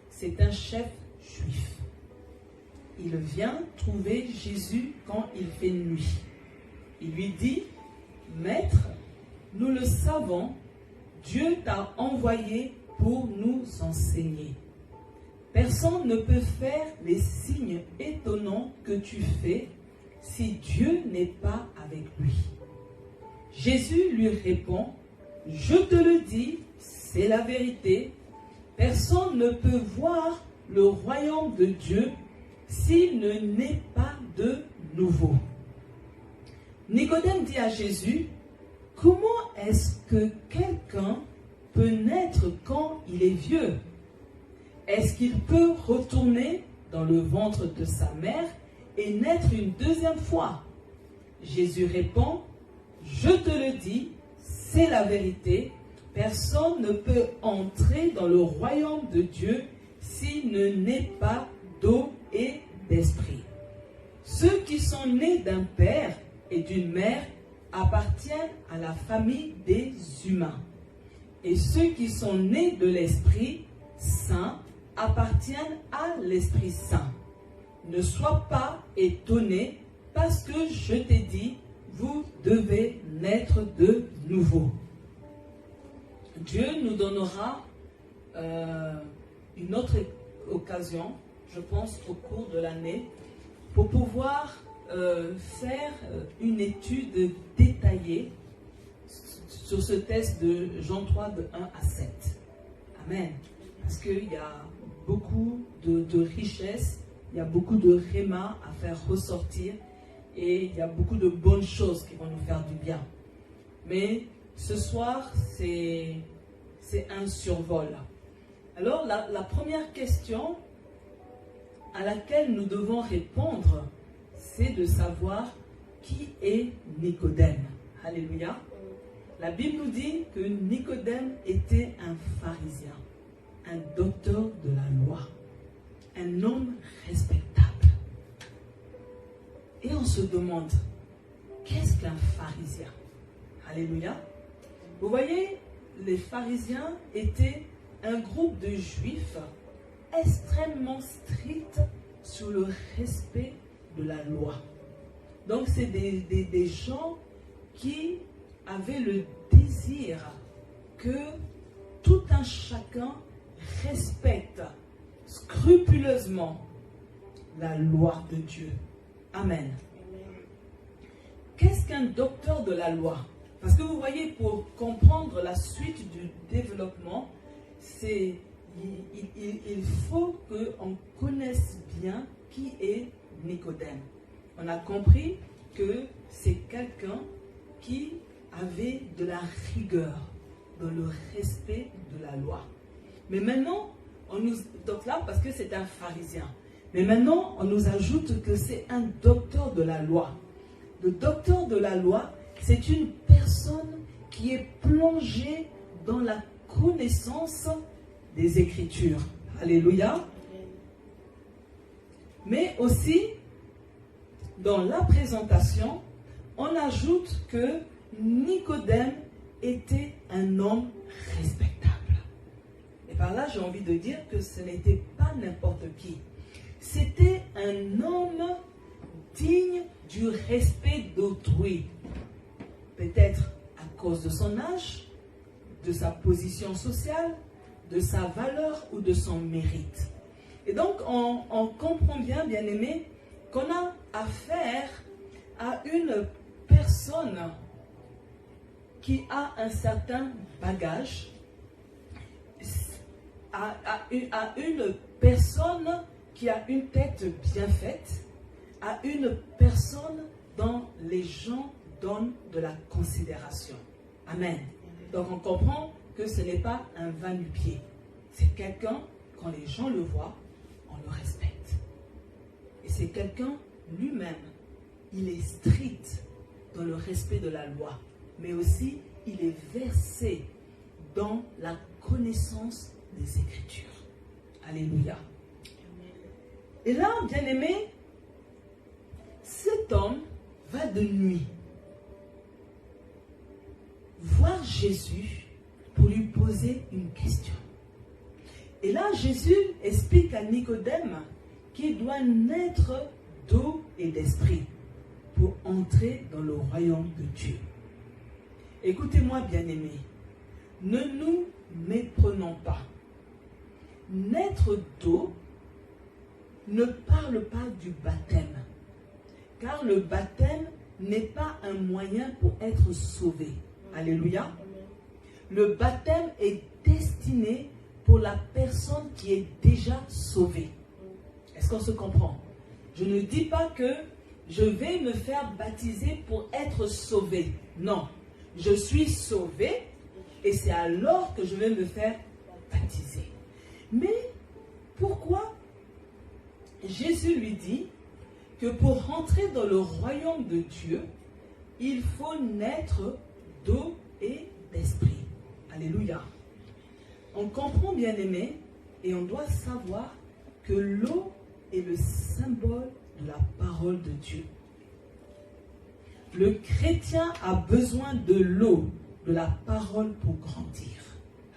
C'est un chef juif. Il vient trouver Jésus quand il fait nuit. Il lui dit, « Maître, nous le savons, Dieu t'a envoyé pour nous enseigner. Personne ne peut faire les signes étonnants que tu fais si Dieu n'est pas avec lui. » Jésus lui répond, « Je te le dis, c'est la vérité. Personne ne peut voir le royaume de Dieu s'il ne naît pas de nouveau. » Nicodème dit à Jésus, « Comment est-ce que quelqu'un peut naître quand il est vieux? Est-ce qu'il peut retourner dans le ventre de sa mère et naître une deuxième fois? » Jésus répond, « Je te le dis, c'est la vérité. Personne ne peut entrer dans le royaume de Dieu s'il ne naît pas d'eau et d'esprit. Ceux qui sont nés d'un père et d'une mère appartiennent à la famille des humains. Et ceux qui sont nés de l'Esprit Saint appartiennent à l'Esprit Saint. Ne sois pas étonné parce que je t'ai dit, vous devez naître de nouveau. » Dieu nous donnera une autre occasion, je pense, au cours de l'année, pour pouvoir faire une étude détaillée sur ce texte de Jean 3, de 1 à 7. Amen. Parce qu'il y a beaucoup de richesses, il y a beaucoup de réma à faire ressortir et il y a beaucoup de bonnes choses qui vont nous faire du bien. Mais ce soir, c'est un survol. Alors, la première question à laquelle nous devons répondre, c'est de savoir qui est Nicodème. Alléluia. La Bible nous dit que Nicodème était un pharisien, un docteur de la loi, un homme respectable. Et on se demande, qu'est-ce qu'un pharisien? Alléluia. Vous voyez, les pharisiens étaient un groupe de juifs extrêmement stricts sur le respect de la loi. Donc c'est des gens qui avaient le désir que tout un chacun respecte scrupuleusement la loi de Dieu. Amen. Qu'est-ce qu'un docteur de la loi? Parce que vous voyez, pour comprendre la suite du développement, il faut qu'on connaisse bien qui est Nicodème. On a compris que c'est quelqu'un qui avait de la rigueur dans le respect de la loi. Mais maintenant, donc là, parce que c'est un pharisien, mais maintenant, on nous ajoute que c'est un docteur de la loi. Le docteur de la loi, c'est une personne qui est plongée dans la connaissance des Écritures. Alléluia. Mais aussi, dans la présentation, on ajoute que Nicodème était un homme respectable. Et par là, j'ai envie de dire que ce n'était pas n'importe qui. C'était un homme digne du respect d'autrui. Peut-être à cause de son âge, de sa position sociale, de sa valeur ou de son mérite. Et donc, on comprend bien, bien-aimé, qu'on a affaire à une personne qui a un certain bagage, à une personne qui a une tête bien faite, à une personne dont les gens donnent de la considération. Amen. Donc on comprend que ce n'est pas un va-nu-pied. C'est quelqu'un, quand les gens le voient, on le respecte. Et c'est quelqu'un lui-même, il est strict dans le respect de la loi, mais aussi il est versé dans la connaissance des Écritures. Alléluia. Et là, bien-aimé, cet homme va de nuit voir Jésus pour lui poser une question. Et là, Jésus explique à Nicodème qu'il doit naître d'eau et d'esprit pour entrer dans le royaume de Dieu. Écoutez-moi, bien-aimés, ne nous méprenons pas. Naître d'eau ne parle pas du baptême, car le baptême n'est pas un moyen pour être sauvé. Alléluia. Le baptême est destiné pour la personne qui est déjà sauvée. Est-ce qu'on se comprend? Je ne dis pas que je vais me faire baptiser pour être sauvé. Non, je suis sauvé et c'est alors que je vais me faire baptiser. Mais pourquoi Jésus lui dit que pour rentrer dans le royaume de Dieu, il faut naître d'eau et d'esprit. Alléluia. On comprend, bien aimé, et on doit savoir que l'eau est le symbole de la parole de Dieu. Le chrétien a besoin de l'eau, de la parole pour grandir.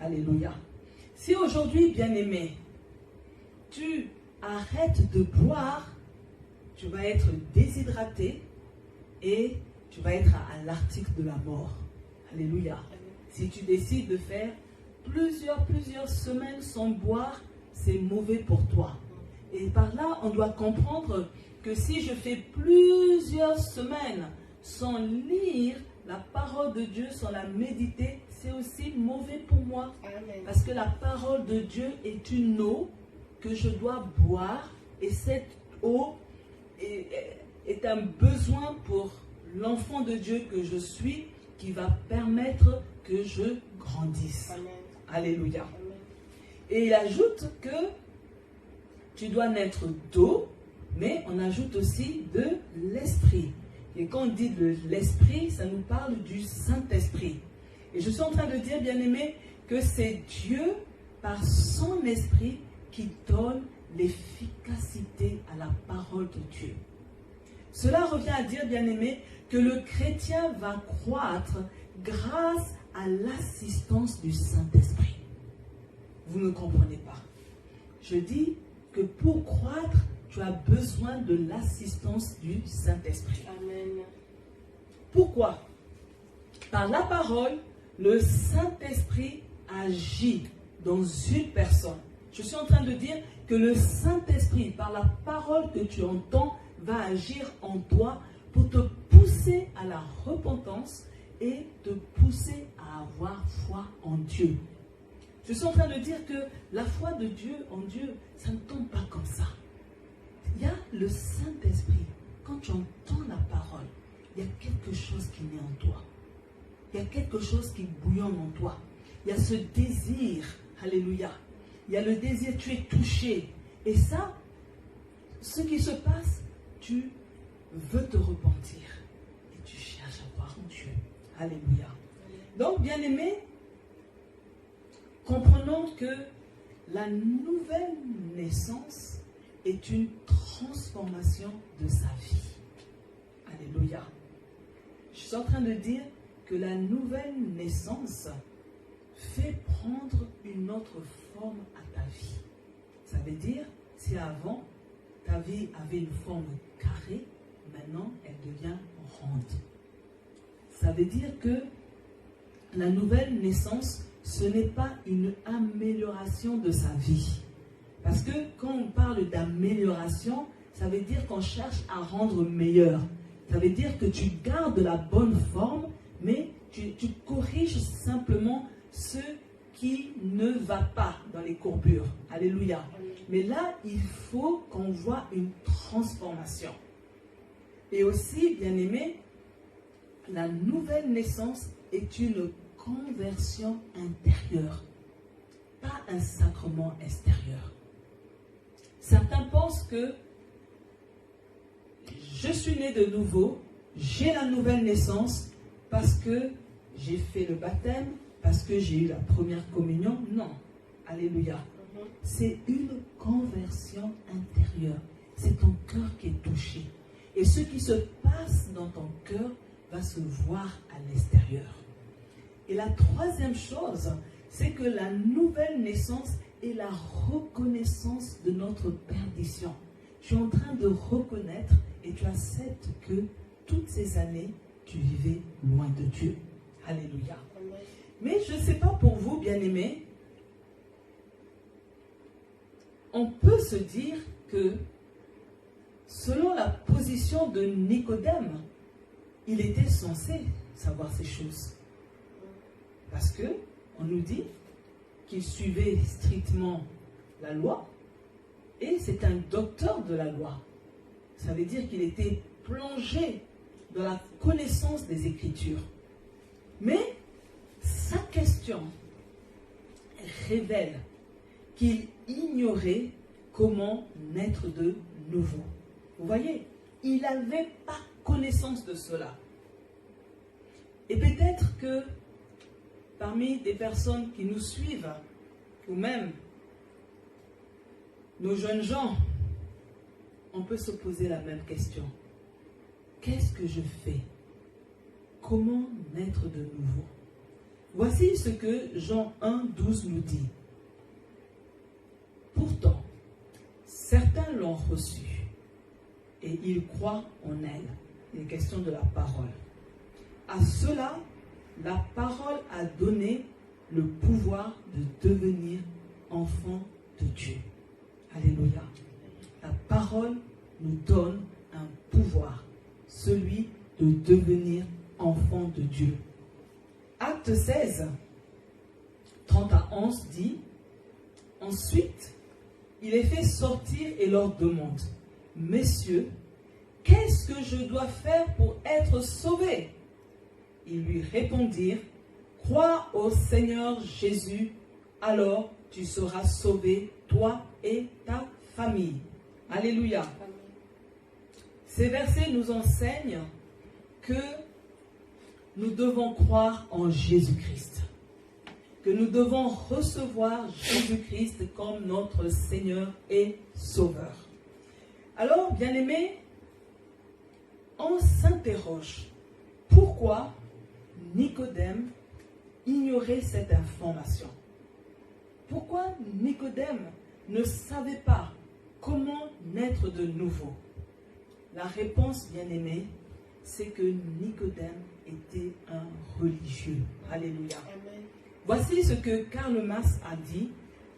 Alléluia. Si aujourd'hui, bien aimé, tu arrêtes de boire, tu vas être déshydraté et tu vas être à l'article de la mort. Alléluia. Si tu décides de faire plusieurs semaines sans boire, c'est mauvais pour toi. Et par là, on doit comprendre que si je fais plusieurs semaines sans lire la parole de Dieu, sans la méditer, c'est aussi mauvais pour moi. Amen. Parce que la parole de Dieu est une eau que je dois boire et cette eau est un besoin pour l'enfant de Dieu que je suis qui va permettre que je grandisse. Amen. Alléluia. Amen. Et il ajoute que tu dois naître d'eau, mais on ajoute aussi de l'esprit. Et quand on dit de l'esprit, ça nous parle du Saint-Esprit. Et je suis en train de dire, bien-aimé, que c'est Dieu, par son esprit, qui donne l'efficacité à la parole de Dieu. Cela revient à dire, bien-aimé, que le chrétien va croître grâce à l'assistance du Saint-Esprit. Vous ne comprenez pas. Je dis que pour croître, tu as besoin de l'assistance du Saint-Esprit. Amen. Pourquoi? Par la parole, le Saint-Esprit agit dans une personne. Je suis en train de dire que le Saint-Esprit, par la parole que tu entends, va agir en toi pour te pousser à la repentance et te pousser à avoir foi en Dieu. Je suis en train de dire que la foi de Dieu en Dieu, ça ne tombe pas comme ça. Il y a le Saint-Esprit. Quand tu entends la parole, il y a quelque chose qui naît en toi. Il y a quelque chose qui bouillonne en toi. Il y a ce désir. Alléluia. Il y a le désir, tu es touché. Et ça, ce qui se passe, tu veux te repentir. Et tu cherches à voir en Dieu. Alléluia. Donc, bien-aimés, comprenons que la nouvelle naissance est une transformation de sa vie. Alléluia. Je suis en train de dire que la nouvelle naissance fait prendre une autre forme à ta vie. Ça veut dire, si avant, ta vie avait une forme carrée, maintenant, elle devient ronde. Ça veut dire que la nouvelle naissance, ce n'est pas une amélioration de sa vie. Parce que quand on parle d'amélioration, ça veut dire qu'on cherche à rendre meilleur. Ça veut dire que tu gardes la bonne forme, mais tu corriges simplement ce qui ne va pas dans les courbures. Alléluia. Mais là, il faut qu'on voit une transformation. Et aussi, bien aimé, la nouvelle naissance est une conversion intérieure, pas un sacrement extérieur. Certains pensent que je suis né de nouveau, j'ai la nouvelle naissance parce que j'ai fait le baptême, parce que j'ai eu la première communion. Non, alléluia. C'est une conversion intérieure. C'est ton cœur qui est touché. Et ce qui se passe dans ton cœur va se voir à l'extérieur. Et la troisième chose, c'est que la nouvelle naissance est la reconnaissance de notre perdition. Tu es en train de reconnaître et tu acceptes que toutes ces années, tu vivais loin de Dieu. Alléluia. Mais je ne sais pas pour vous, bien-aimés, on peut se dire que selon la position de Nicodème, il était censé savoir ces choses. Parce que on nous dit qu'il suivait strictement la loi et c'est un docteur de la loi. Ça veut dire qu'il était plongé dans la connaissance des Écritures. Mais sa question révèle qu'il ignorait comment naître de nouveau. Vous voyez, il n'avait pas connaissance de cela. Et peut-être que parmi des personnes qui nous suivent, ou même nos jeunes gens, on peut se poser la même question. Qu'est-ce que je fais? Comment naître de nouveau? Voici ce que Jean 1, 12 nous dit. Pourtant, certains l'ont reçue et ils croient en elle. Il est question de la parole. À cela, la parole a donné le pouvoir de devenir enfant de Dieu. Alléluia. La parole nous donne un pouvoir, celui de devenir enfant de Dieu. Acte 16, 30 à 11 dit, ensuite, il est fait sortir et leur demande, messieurs, qu'est-ce que je dois faire pour être sauvé? Ils lui répondirent, crois au Seigneur Jésus, alors tu seras sauvé, toi et ta famille. Alléluia. Ces versets nous enseignent que nous devons croire en Jésus-Christ, que nous devons recevoir Jésus-Christ comme notre Seigneur et Sauveur. Alors, bien-aimés, on s'interroge, pourquoi Nicodème ignorait cette information? Pourquoi Nicodème ne savait pas comment naître de nouveau? La réponse, bien-aimés, c'est que Nicodème était un religieux. Alléluia. Amen. Voici ce que Karl Marx a dit,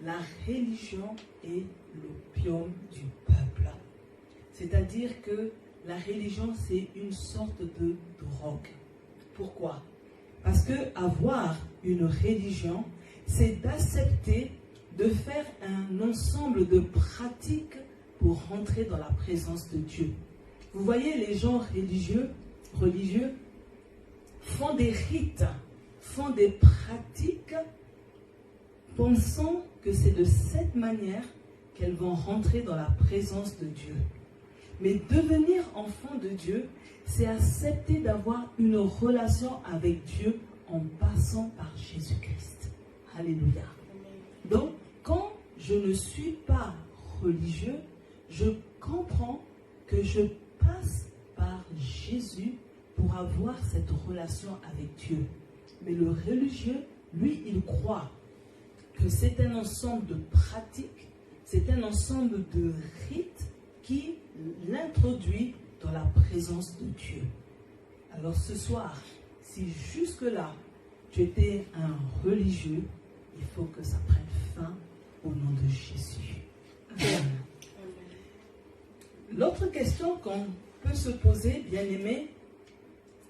la religion est l'opium du peuple. C'est-à-dire que la religion, c'est une sorte de drogue. Pourquoi? Parce que avoir une religion, c'est d'accepter de faire un ensemble de pratiques pour rentrer dans la présence de Dieu. Vous voyez, les gens religieux font des rites, font des pratiques, pensant que c'est de cette manière qu'elles vont rentrer dans la présence de Dieu. Mais devenir enfant de Dieu, c'est accepter d'avoir une relation avec Dieu en passant par Jésus-Christ. Alléluia. Donc, quand je ne suis pas religieux, je comprends que je passe par Jésus pour avoir cette relation avec Dieu. Mais le religieux, lui, il croit que c'est un ensemble de pratiques, c'est un ensemble de rites qui l'introduit dans la présence de Dieu. Alors ce soir, si jusque-là, tu étais un religieux, il faut que ça prenne fin au nom de Jésus. Amen. L'autre question qu'on peut se poser, bien-aimé,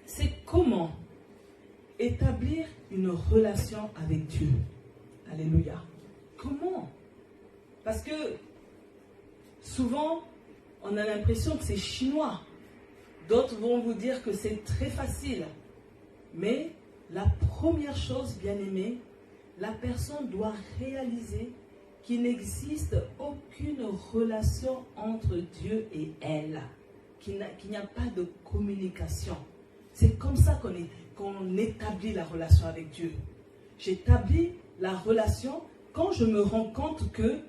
c'est comment établir une relation avec Dieu. Alléluia. Comment? Parce que souvent, on a l'impression que c'est chinois. D'autres vont vous dire que c'est très facile. Mais la première chose, bien-aimé, la personne doit réaliser qu'il n'existe aucune relation entre Dieu et elle, qu'il n'y a pas de communication. C'est comme ça qu'on établit la relation avec Dieu. J'établis la relation quand je me rends compte que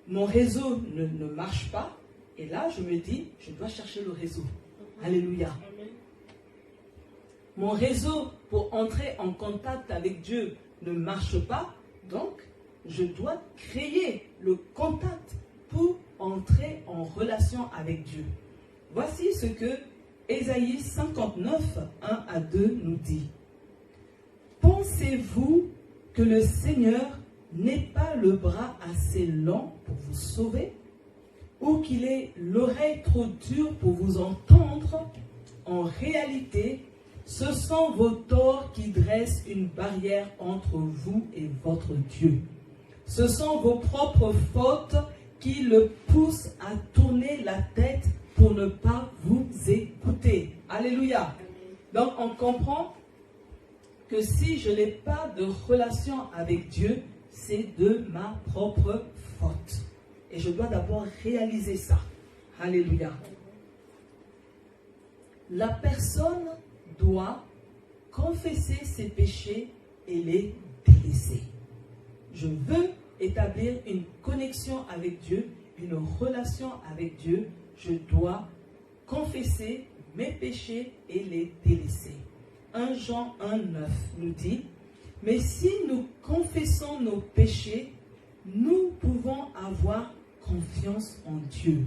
mon réseau ne marche pas. Et là, je me dis, je dois chercher le réseau. Alléluia. Mon réseau pour entrer en contact avec Dieu ne marche pas. Donc, je dois créer le contact pour entrer en relation avec Dieu. Voici ce que Ésaïe 59, 1 à 2 nous dit. Pensez-vous que le Seigneur n'ait pas le bras assez long pour vous sauver, ou qu'il ait l'oreille trop dure pour vous entendre? En réalité, ce sont vos torts qui dressent une barrière entre vous et votre Dieu. Ce sont vos propres fautes qui le poussent à tourner la tête pour ne pas vous écouter. Alléluia. Donc on comprend que si je n'ai pas de relation avec Dieu, c'est de ma propre faute. Et je dois d'abord réaliser ça. Alléluia. La personne doit confesser ses péchés et les délaisser. Je veux établir une connexion avec Dieu, une relation avec Dieu. Je dois confesser mes péchés et les délaisser. 1 Jean 1, 9 nous dit, « Mais si nous confessons nos péchés, nous pouvons avoir confiance en Dieu,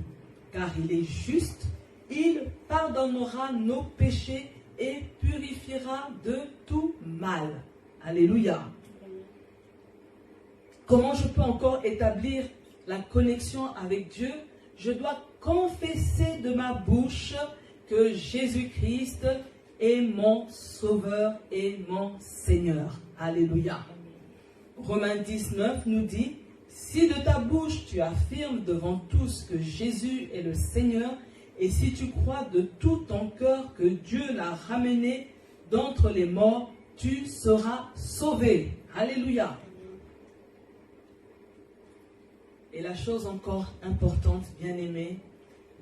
car il est juste, il pardonnera nos péchés et purifiera de tout mal. » Alléluia. Comment je peux encore établir la connexion avec Dieu? Je dois confesser de ma bouche que Jésus-Christ est mon Sauveur et mon Seigneur. Alléluia. Romains 19 nous dit, « Si de ta bouche tu affirmes devant tous que Jésus est le Seigneur, et si tu crois de tout ton cœur que Dieu l'a ramené d'entre les morts, tu seras sauvé. » Alléluia. Et la chose encore importante, bien-aimée,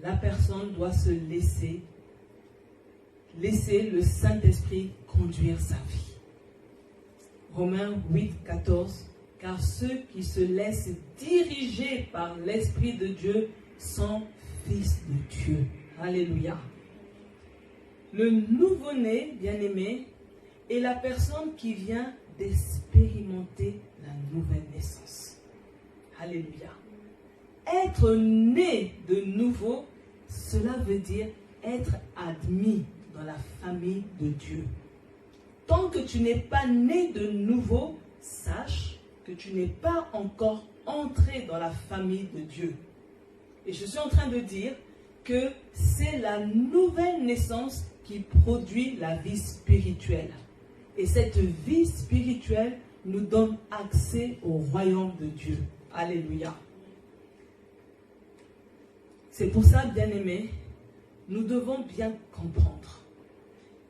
la personne doit se laisser le Saint-Esprit conduire sa vie. Romains 8, 14. Car ceux qui se laissent diriger par l'Esprit de Dieu sont fils de Dieu. Alléluia. Le nouveau-né, bien-aimé, est la personne qui vient d'expérimenter la nouvelle naissance. Alléluia. Être né de nouveau, cela veut dire être admis dans la famille de Dieu. Tant que tu n'es pas né de nouveau, sache que tu n'es pas encore entré dans la famille de Dieu. Et je suis en train de dire que c'est la nouvelle naissance qui produit la vie spirituelle. Et cette vie spirituelle nous donne accès au royaume de Dieu. Alléluia. C'est pour ça, bien-aimés, nous devons bien comprendre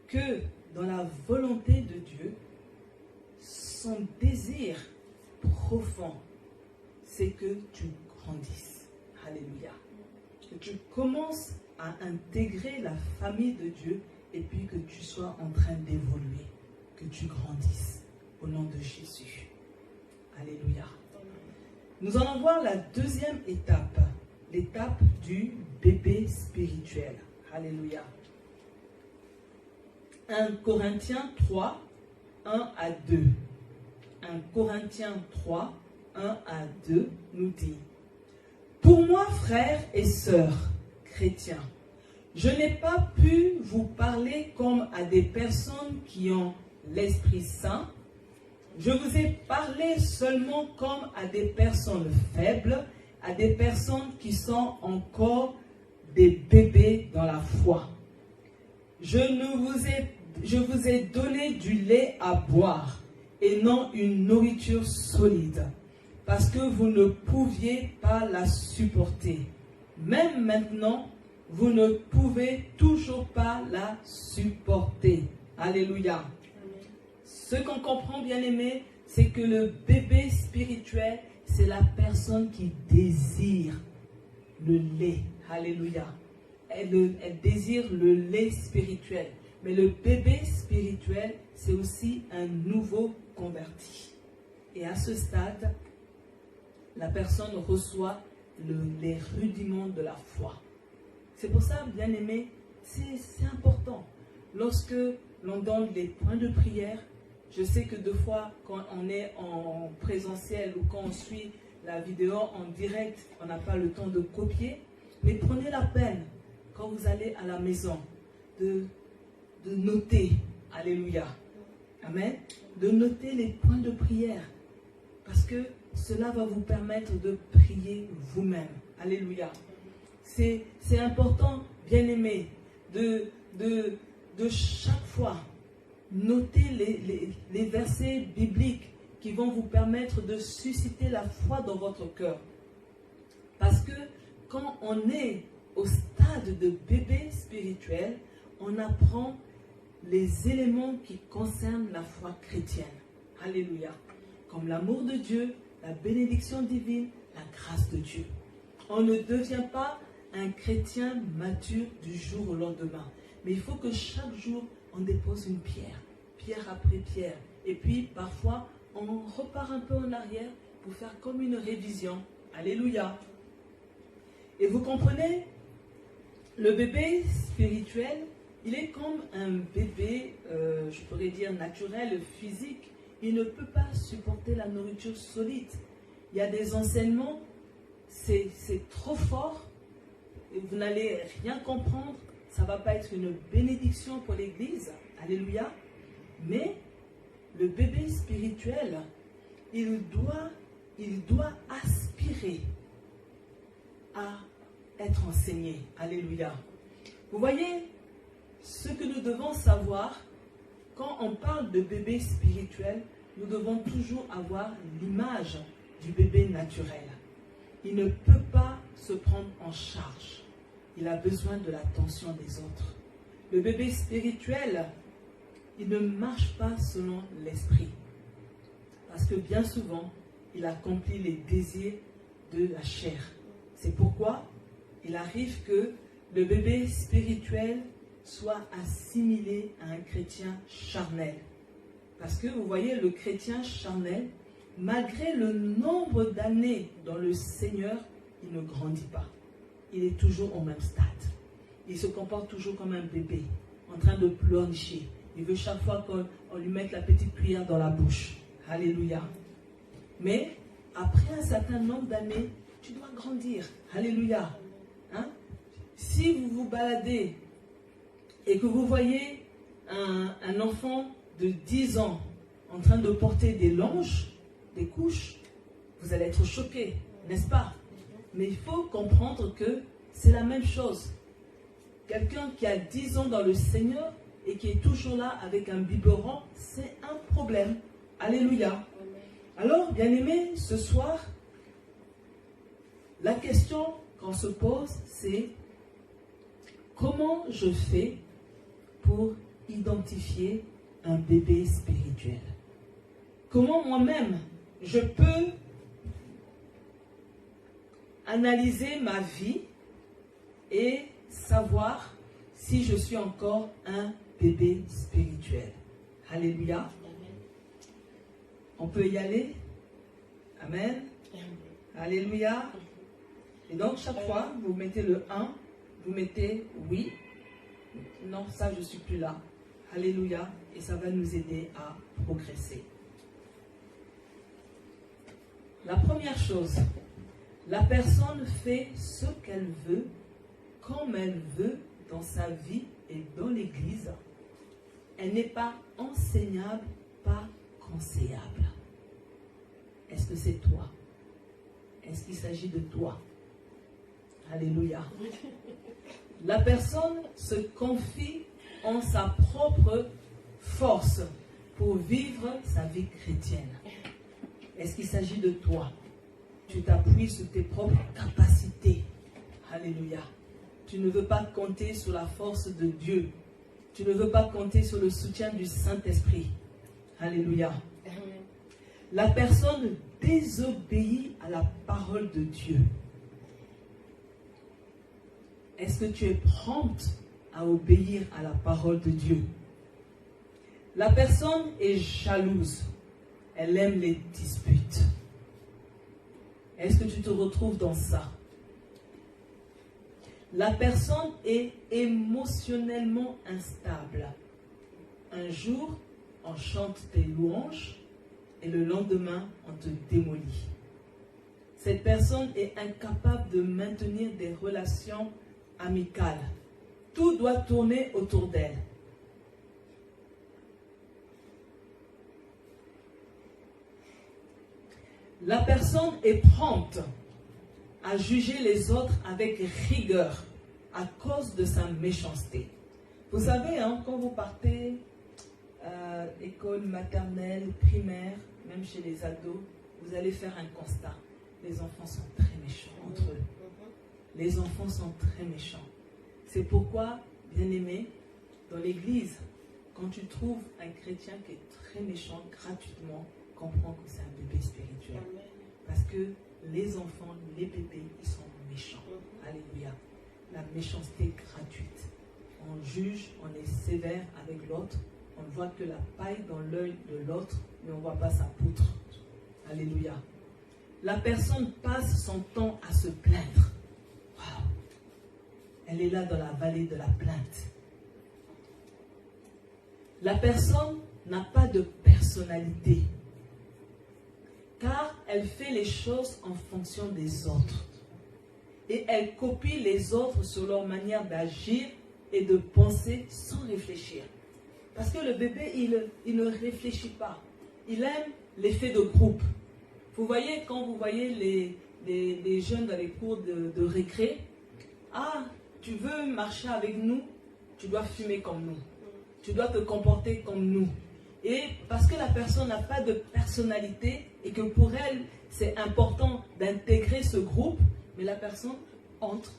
que dans la volonté de Dieu, son désir profond, c'est que tu grandisses. Alléluia. Que tu commences à intégrer la famille de Dieu et puis que tu sois en train d'évoluer, que tu grandisses au nom de Jésus. Alléluia. Nous allons voir la deuxième étape, l'étape du bébé spirituel. Alléluia. 1 Corinthiens 3, 1 à 2. 1 Corinthiens 3, 1 à 2 nous dit: Pour moi, frères et sœurs chrétiens, je n'ai pas pu vous parler comme à des personnes qui ont l'Esprit Saint. Je vous ai parlé seulement comme à des personnes faibles, à des personnes qui sont encore des bébés dans la foi. Je vous ai donné du lait à boire et non une nourriture solide, parce que vous ne pouviez pas la supporter. Même maintenant, vous ne pouvez toujours pas la supporter. Alléluia. Ce qu'on comprend, bien aimé, c'est que le bébé spirituel, c'est la personne qui désire le lait. Alléluia. Elle désire le lait spirituel. Mais le bébé spirituel, c'est aussi un nouveau converti. Et à ce stade, la personne reçoit les rudiments de la foi. C'est pour ça, bien aimé, c'est important. Lorsque l'on donne les points de prière, je sais que deux fois, quand on est en présentiel ou quand on suit la vidéo en direct, on n'a pas le temps de copier. Mais prenez la peine, quand vous allez à la maison, de noter. Alléluia. Amen. De noter les points de prière. Parce que cela va vous permettre de prier vous-même. Alléluia. C'est important, bien aimé, de chaque fois noter les versets bibliques qui vont vous permettre de susciter la foi dans votre cœur. Parce que quand on est au stade de bébé spirituel, on apprend les éléments qui concernent la foi chrétienne. Alléluia. Comme l'amour de Dieu, la bénédiction divine, la grâce de Dieu. On ne devient pas un chrétien mature du jour au lendemain. Mais il faut que chaque jour, on dépose une pierre, pierre après pierre. Et puis, parfois, on repart un peu en arrière pour faire comme une révision. Alléluia. Et vous comprenez, le bébé spirituel, il est comme un bébé, je pourrais dire naturel, physique. Il ne peut pas supporter la nourriture solide. Il y a des enseignements, c'est trop fort, et vous n'allez rien comprendre. Ça ne va pas être une bénédiction pour l'Église. Alléluia. Mais le bébé spirituel, il doit aspirer à être enseigné. Alléluia. Vous voyez, ce que nous devons savoir, quand on parle de bébé spirituel, nous devons toujours avoir l'image du bébé naturel. Il ne peut pas se prendre en charge. Il a besoin de l'attention des autres. Le bébé spirituel, il ne marche pas selon l'esprit. Parce que bien souvent, il accomplit les désirs de la chair. C'est pourquoi il arrive que le bébé spirituel soit assimilé à un chrétien charnel. Parce que vous voyez, le chrétien charnel, malgré le nombre d'années dans le Seigneur, il ne grandit pas. Il est toujours au même stade. Il se comporte toujours comme un bébé, en train de pleurnicher. Il veut chaque fois qu'on lui mette la petite cuillère dans la bouche. Alléluia. Mais après un certain nombre d'années, tu dois grandir. Alléluia. Hein? Si vous vous baladez et que vous voyez un enfant de 10 ans en train de porter des longes, des couches, vous allez être choqué, n'est-ce pas? Mais il faut comprendre que c'est la même chose. Quelqu'un qui a 10 ans dans le Seigneur et qui est toujours là avec un biberon, c'est un problème. Alléluia. Alors, bien-aimés, ce soir, la question qu'on se pose, c'est comment je fais pour identifier un bébé spirituel? Comment moi-même, je peux analyser ma vie et savoir si je suis encore un bébé spirituel? Alléluia. On peut y aller? Amen. Alléluia. Et donc, chaque fois, vous mettez le 1, vous mettez oui. Non, ça, je ne suis plus là. Alléluia. Et ça va nous aider à progresser. La première chose, la personne fait ce qu'elle veut, comme elle veut, dans sa vie et dans l'Église. Elle n'est pas enseignable, pas conseillable. Est-ce que c'est toi? Est-ce qu'il s'agit de toi? Alléluia. La personne se confie en sa propre force pour vivre sa vie chrétienne. Est-ce qu'il s'agit de toi? Tu t'appuies sur tes propres capacités. Alléluia. Tu ne veux pas compter sur la force de Dieu. Tu ne veux pas compter sur le soutien du Saint-Esprit. Alléluia. La personne désobéit à la parole de Dieu. Est-ce que tu es prompte à obéir à la parole de Dieu? La personne est jalouse. Elle aime les disputes. Est-ce que tu te retrouves dans ça? La personne est émotionnellement instable. Un jour, on chante tes louanges et le lendemain, on te démolit. Cette personne est incapable de maintenir des relations amicales. Tout doit tourner autour d'elle. La personne est prompte à juger les autres avec rigueur à cause de sa méchanceté. Vous savez, hein, quand vous partez école maternelle, primaire, même chez les ados, vous allez faire un constat. Les enfants sont très méchants entre eux. Les enfants sont très méchants. C'est pourquoi, bien-aimé, dans l'église, quand tu trouves un chrétien qui est très méchant gratuitement, comprends que c'est un bébé spirituel. Parce que les enfants, les bébés, ils sont méchants. Alléluia. La méchanceté gratuite. On juge, on est sévère avec l'autre. On ne voit que la paille dans l'œil de l'autre, mais on ne voit pas sa poutre. Alléluia. La personne passe son temps à se plaindre. Wow. Elle est là dans la vallée de la plainte. La personne n'a pas de personnalité, car elle fait les choses en fonction des autres. Et elle copie les autres sur leur manière d'agir et de penser sans réfléchir. Parce que le bébé, il ne réfléchit pas. Il aime l'effet de groupe. Vous voyez, quand vous voyez les jeunes dans les cours de récré, ah, tu veux marcher avec nous, tu dois fumer comme nous. Tu dois te comporter comme nous. Et parce que la personne n'a pas de personnalité et que pour elle, c'est important d'intégrer ce groupe, mais la personne entre.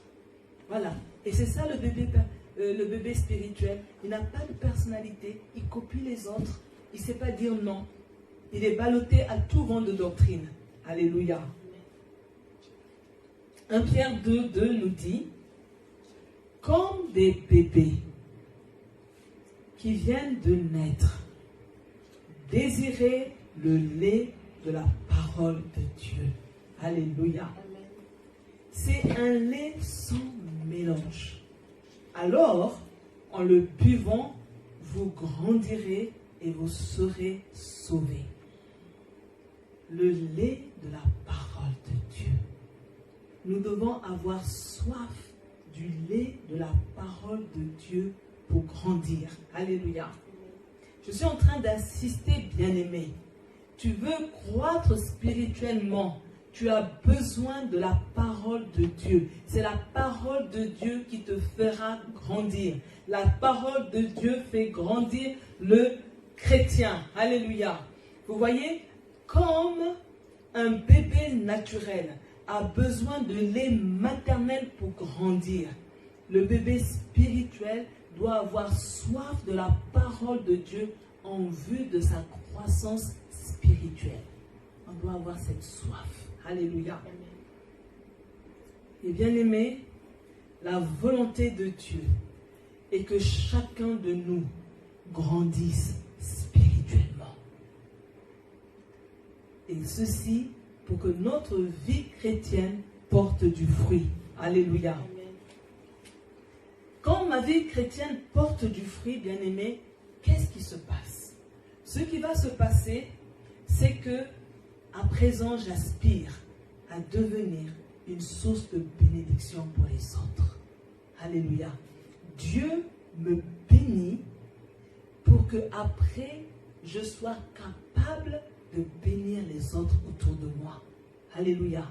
Voilà. Et c'est ça le bébé spirituel. Il n'a pas de personnalité, il copie les autres, il ne sait pas dire non. Il est ballotté à tout vent de doctrine. Alléluia. 1 Pierre 2 nous dit, comme des bébés qui viennent de naître, désirez le lait de la parole de Dieu. Alléluia. C'est un lait sans mélange. Alors, en le buvant, vous grandirez et vous serez sauvés. Le lait de la parole de Dieu. Nous devons avoir soif du lait de la parole de Dieu pour grandir. Alléluia. Je suis en train d'insister, bien-aimé. Tu veux croître spirituellement. Tu as besoin de la parole de Dieu. C'est la parole de Dieu qui te fera grandir. La parole de Dieu fait grandir le chrétien. Alléluia. Vous voyez, comme un bébé naturel a besoin de lait maternel pour grandir, le bébé spirituel doit avoir soif de la parole de Dieu en vue de sa croissance spirituelle. On doit avoir cette soif. Alléluia. Et bien aimé, la volonté de Dieu est que chacun de nous grandisse spirituellement. Et ceci pour que notre vie chrétienne porte du fruit. Alléluia. Quand ma vie chrétienne porte du fruit, bien aimé, qu'est-ce qui se passe? Ce qui va se passer, c'est que à présent, j'aspire à devenir une source de bénédiction pour les autres. Alléluia. Dieu me bénit pour que après, je sois capable de bénir les autres autour de moi. Alléluia.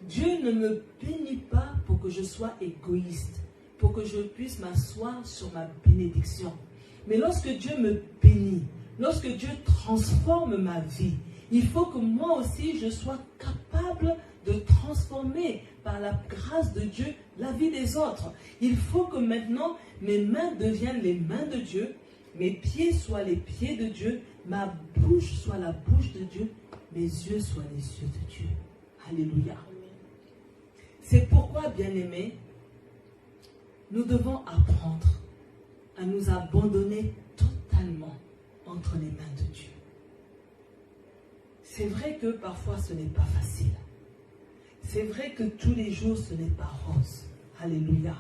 Dieu ne me bénit pas pour que je sois égoïste, pour que je puisse m'asseoir sur ma bénédiction. Mais lorsque Dieu me bénit, lorsque Dieu transforme ma vie, il faut que moi aussi je sois capable de transformer par la grâce de Dieu la vie des autres. Il faut que maintenant mes mains deviennent les mains de Dieu, mes pieds soient les pieds de Dieu, ma bouche soit la bouche de Dieu, mes yeux soient les yeux de Dieu. Alléluia. C'est pourquoi, bien-aimés, nous devons apprendre à nous abandonner totalement entre les mains de Dieu. C'est vrai que parfois ce n'est pas facile. C'est vrai que tous les jours ce n'est pas rose. Alléluia.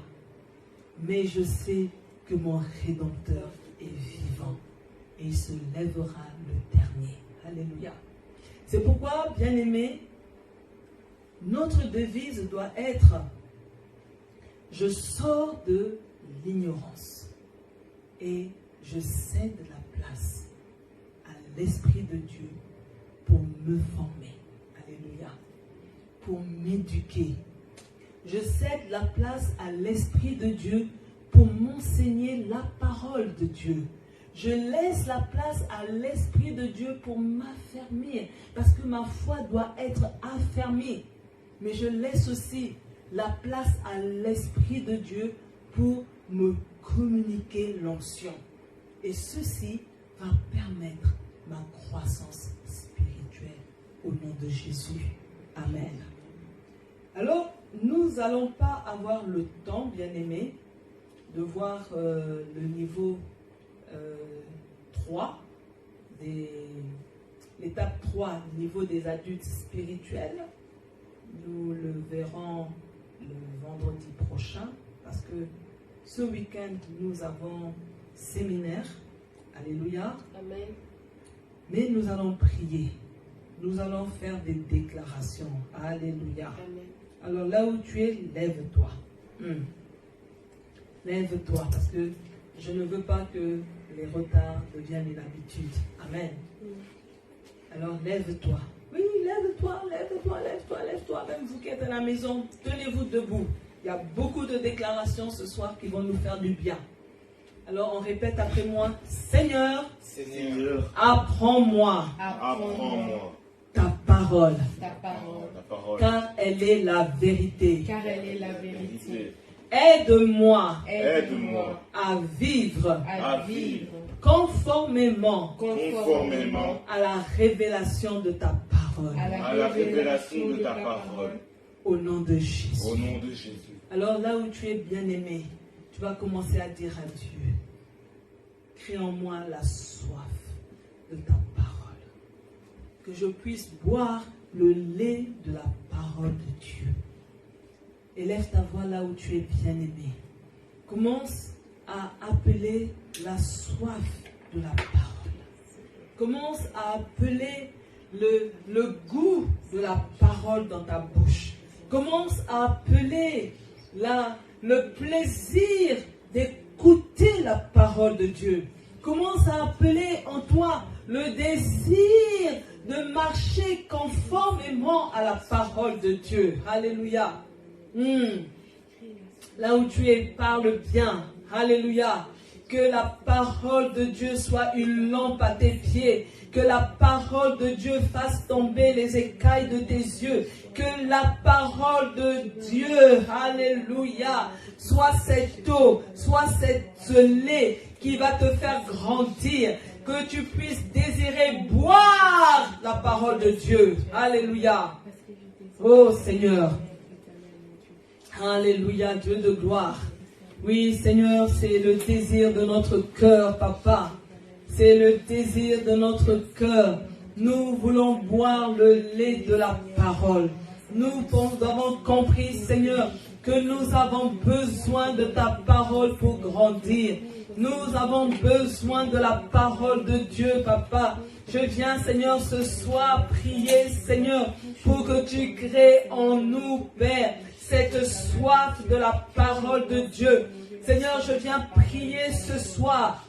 Mais je sais que mon Rédempteur est vivant et il se lèvera le dernier. Alléluia. C'est pourquoi, bien-aimés, notre devise doit être « Je sors de l'ignorance et je cède la place à l'Esprit de Dieu pour me former. » Alléluia. Pour m'éduquer. Je cède la place à l'Esprit de Dieu pour m'enseigner la parole de Dieu. Je laisse la place à l'Esprit de Dieu pour m'affermir, parce que ma foi doit être affermie. Mais je laisse aussi la place à l'Esprit de Dieu pour me communiquer l'onction. Et ceci va permettre ma croissance spirituelle au nom de Jésus. Amen. Alors, nous n'allons pas avoir le temps, bien-aimés, de voir le niveau 3, l'étape 3, niveau des adultes spirituels. Nous le verrons le vendredi prochain, parce que ce week-end, nous avons séminaire. Alléluia. Amen. Mais nous allons prier. Nous allons faire des déclarations. Alléluia. Amen. Alors là où tu es, lève-toi. Lève-toi, parce que je ne veux pas que les retards deviennent une habitude. Amen. Alors lève-toi. Oui, lève-toi, lève-toi, lève-toi, lève-toi. Même vous qui êtes à la maison, tenez-vous debout. Il y a beaucoup de déclarations ce soir qui vont nous faire du bien. Alors on répète après moi. Seigneur, Seigneur, apprends-moi apprends-moi ta parole, Ta parole, ta parole, car elle est la vérité. car elle est la vérité. Aide-moi Aide-moi à vivre à vivre conformément conformément à la révélation de ta parole. à la révélation de ta parole. Au nom de Jésus. au nom de Jésus. Alors là où tu es bien-aimé, tu vas commencer à dire à Dieu, crée en moi la soif de ta parole. Que je puisse boire le lait de la parole de Dieu. Élève ta voix là où tu es bien-aimé. Commence à appeler la soif de la parole. Commence à appeler le goût de la parole dans ta bouche. Commence à appeler le plaisir d'écouter la parole de Dieu. Commence à appeler en toi le désir de marcher conformément à la parole de Dieu. Alléluia. Là où tu es, parle bien. Alléluia. Que la parole de Dieu soit une lampe à tes pieds. Que la parole de Dieu fasse tomber les écailles de tes yeux. Que la parole de Dieu, alléluia, soit cette eau, soit ce lait qui va te faire grandir. Que tu puisses désirer boire la parole de Dieu. Alléluia. Oh Seigneur. Alléluia, Dieu de gloire. Oui, Seigneur, c'est le désir de notre cœur, Papa. C'est le désir de notre cœur. Nous voulons boire le lait de la parole. Nous avons compris, Seigneur, que nous avons besoin de ta parole pour grandir. Nous avons besoin de la parole de Dieu, Papa. Je viens, Seigneur, ce soir prier, Seigneur, pour que tu crées en nous, Père, cette soif de la parole de Dieu. Seigneur, je viens prier ce soir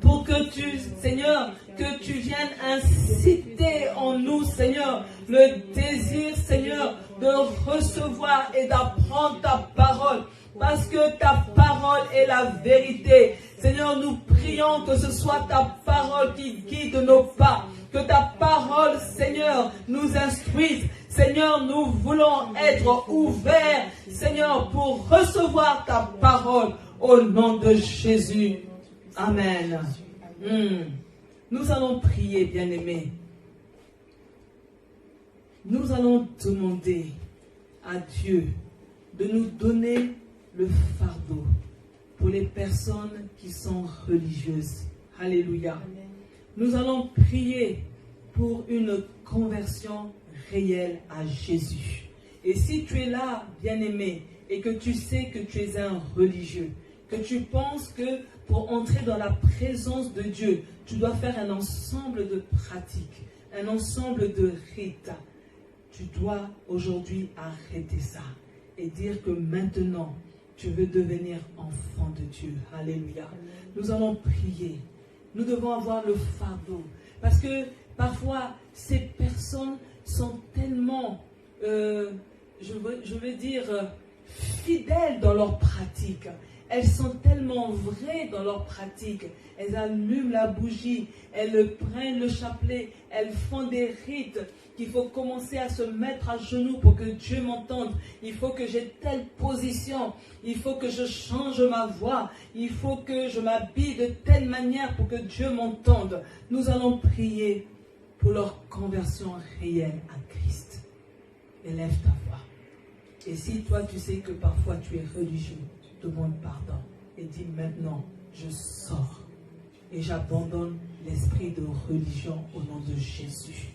pour que tu, Seigneur, que tu viennes inciter en nous, Seigneur, le désir, Seigneur, de recevoir et d'apprendre ta parole. Parce que ta parole est la vérité. Seigneur, nous prions que ce soit ta parole qui guide nos pas. Que ta parole, Seigneur, nous instruise. Seigneur, nous voulons être ouverts, Seigneur, pour recevoir ta parole au nom de Jésus. Amen. Nous allons prier, bien-aimés. Nous allons demander à Dieu de nous donner le fardeau pour les personnes qui sont religieuses. Alléluia. Amen. Nous allons prier pour une conversion réelle à Jésus. Et si tu es là, bien-aimé, et que tu sais que tu es un religieux, que tu penses que pour entrer dans la présence de Dieu, tu dois faire un ensemble de pratiques, un ensemble de rites, tu dois aujourd'hui arrêter ça et dire que maintenant, tu veux devenir enfant de Dieu. Alléluia. Nous allons prier. Nous devons avoir le fardeau. Parce que parfois, ces personnes sont tellement, je veux dire, fidèles dans leur pratique. Elles sont tellement vraies dans leur pratique. Elles allument la bougie, elles prennent le chapelet, elles font des rites qu'il faut commencer à se mettre à genoux pour que Dieu m'entende. Il faut que j'ai telle position. Il faut que je change ma voix. Il faut que je m'habille de telle manière pour que Dieu m'entende. Nous allons prier pour leur conversion réelle à Christ. Élève ta voix. Et si toi tu sais que parfois tu es religieux, demande pardon et dis maintenant, je sors et j'abandonne l'esprit de religion au nom de Jésus.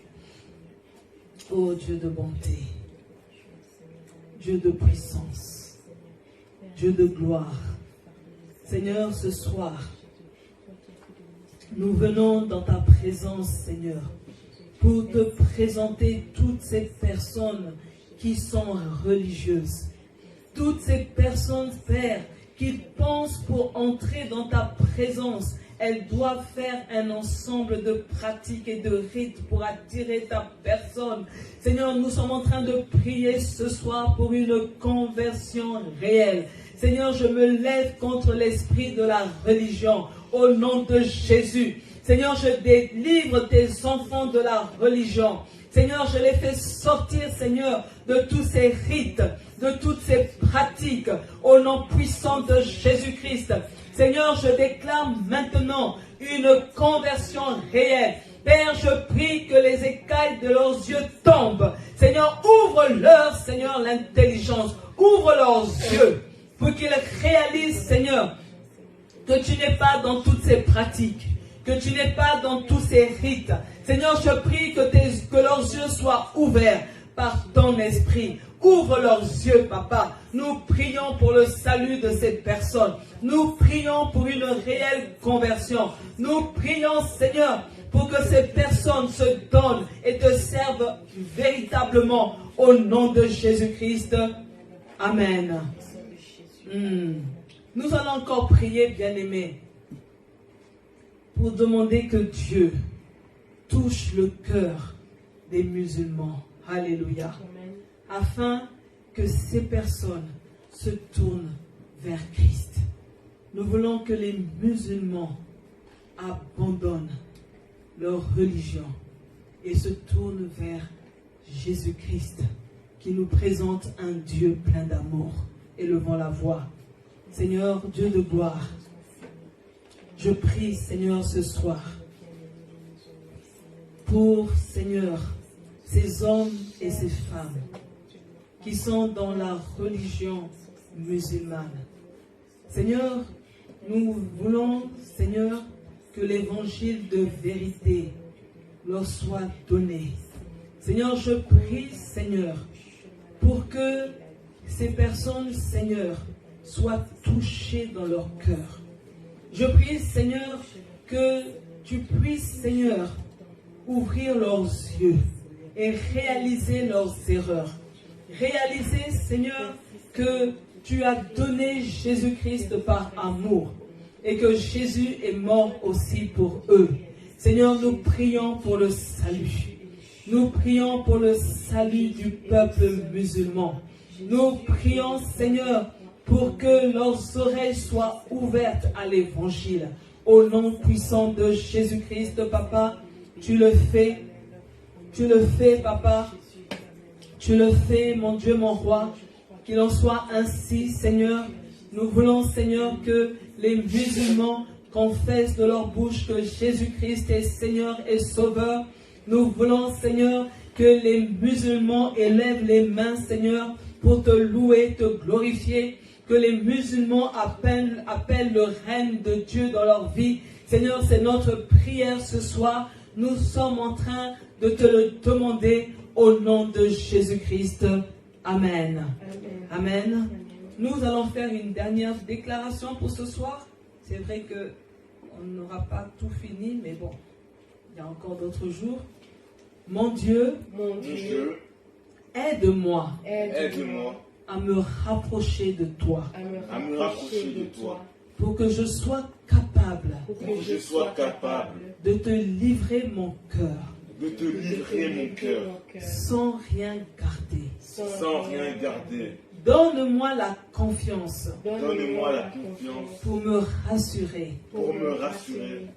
Ô Dieu de bonté, Dieu de puissance, Dieu de gloire, Seigneur, ce soir, nous venons dans ta présence, Seigneur, pour te présenter toutes ces personnes qui sont religieuses. Toutes ces personnes, Père, qui pensent pour entrer dans ta présence, elles doivent faire un ensemble de pratiques et de rites pour attirer ta personne. Seigneur, nous sommes en train de prier ce soir pour une conversion réelle. Seigneur, je me lève contre l'esprit de la religion au nom de Jésus. Seigneur, je délivre tes enfants de la religion. Seigneur, je les fais sortir, Seigneur, de tous ces rites, de toutes ces pratiques, au nom puissant de Jésus-Christ. Seigneur, je déclare maintenant une conversion réelle. Père, je prie que les écailles de leurs yeux tombent. Seigneur, ouvre-leur, Seigneur, l'intelligence. Ouvre leurs yeux pour qu'ils réalisent, Seigneur, que tu n'es pas dans toutes ces pratiques, que tu n'es pas dans tous ces rites. Seigneur, je prie que leurs yeux soient ouverts par ton esprit. Ouvre leurs yeux, Papa. Nous prions pour le salut de ces personnes. Nous prions pour une réelle conversion. Nous prions, Seigneur, pour que ces personnes se donnent et te servent véritablement au nom de Jésus-Christ. Amen. Nous allons encore prier, bien-aimés, pour demander que Dieu touche le cœur des musulmans. Alléluia. Afin que ces personnes se tournent vers Christ. Nous voulons que les musulmans abandonnent leur religion et se tournent vers Jésus-Christ, qui nous présente un Dieu plein d'amour. Élevons la voix. Seigneur, Dieu de gloire, je prie, Seigneur, ce soir, pour, Seigneur, ces hommes et ces femmes qui sont dans la religion musulmane. Seigneur, nous voulons, Seigneur, que l'évangile de vérité leur soit donné. Seigneur, je prie, Seigneur, pour que ces personnes, Seigneur, soient touchées dans leur cœur. Je prie, Seigneur, que tu puisses, Seigneur, ouvrir leurs yeux et réaliser leurs erreurs. Réaliser, Seigneur, que tu as donné Jésus-Christ par amour et que Jésus est mort aussi pour eux. Seigneur, nous prions pour le salut. Nous prions pour le salut du peuple musulman. Nous prions, Seigneur, pour que leurs oreilles soient ouvertes à l'évangile. Au nom puissant de Jésus-Christ, Papa, tu le fais. Tu le fais, Papa. Tu le fais, mon Dieu, mon roi. Qu'il en soit ainsi, Seigneur. Nous voulons, Seigneur, que les musulmans confessent de leur bouche que Jésus-Christ est Seigneur et Sauveur. Nous voulons, Seigneur, que les musulmans élèvent les mains, Seigneur, pour te louer, te glorifier. Que les musulmans appellent le règne de Dieu dans leur vie. Seigneur, c'est notre prière ce soir. Nous sommes en train de te le demander au nom de Jésus-Christ. Amen. Amen. Nous allons faire une dernière déclaration pour ce soir. C'est vrai qu'on n'aura pas tout fini, mais bon, il y a encore d'autres jours. Mon Dieu, aide-moi à me rapprocher de toi. Pour que je sois capable de te livrer mon cœur. Sans rien garder. Donne-moi la confiance. Pour me rassurer.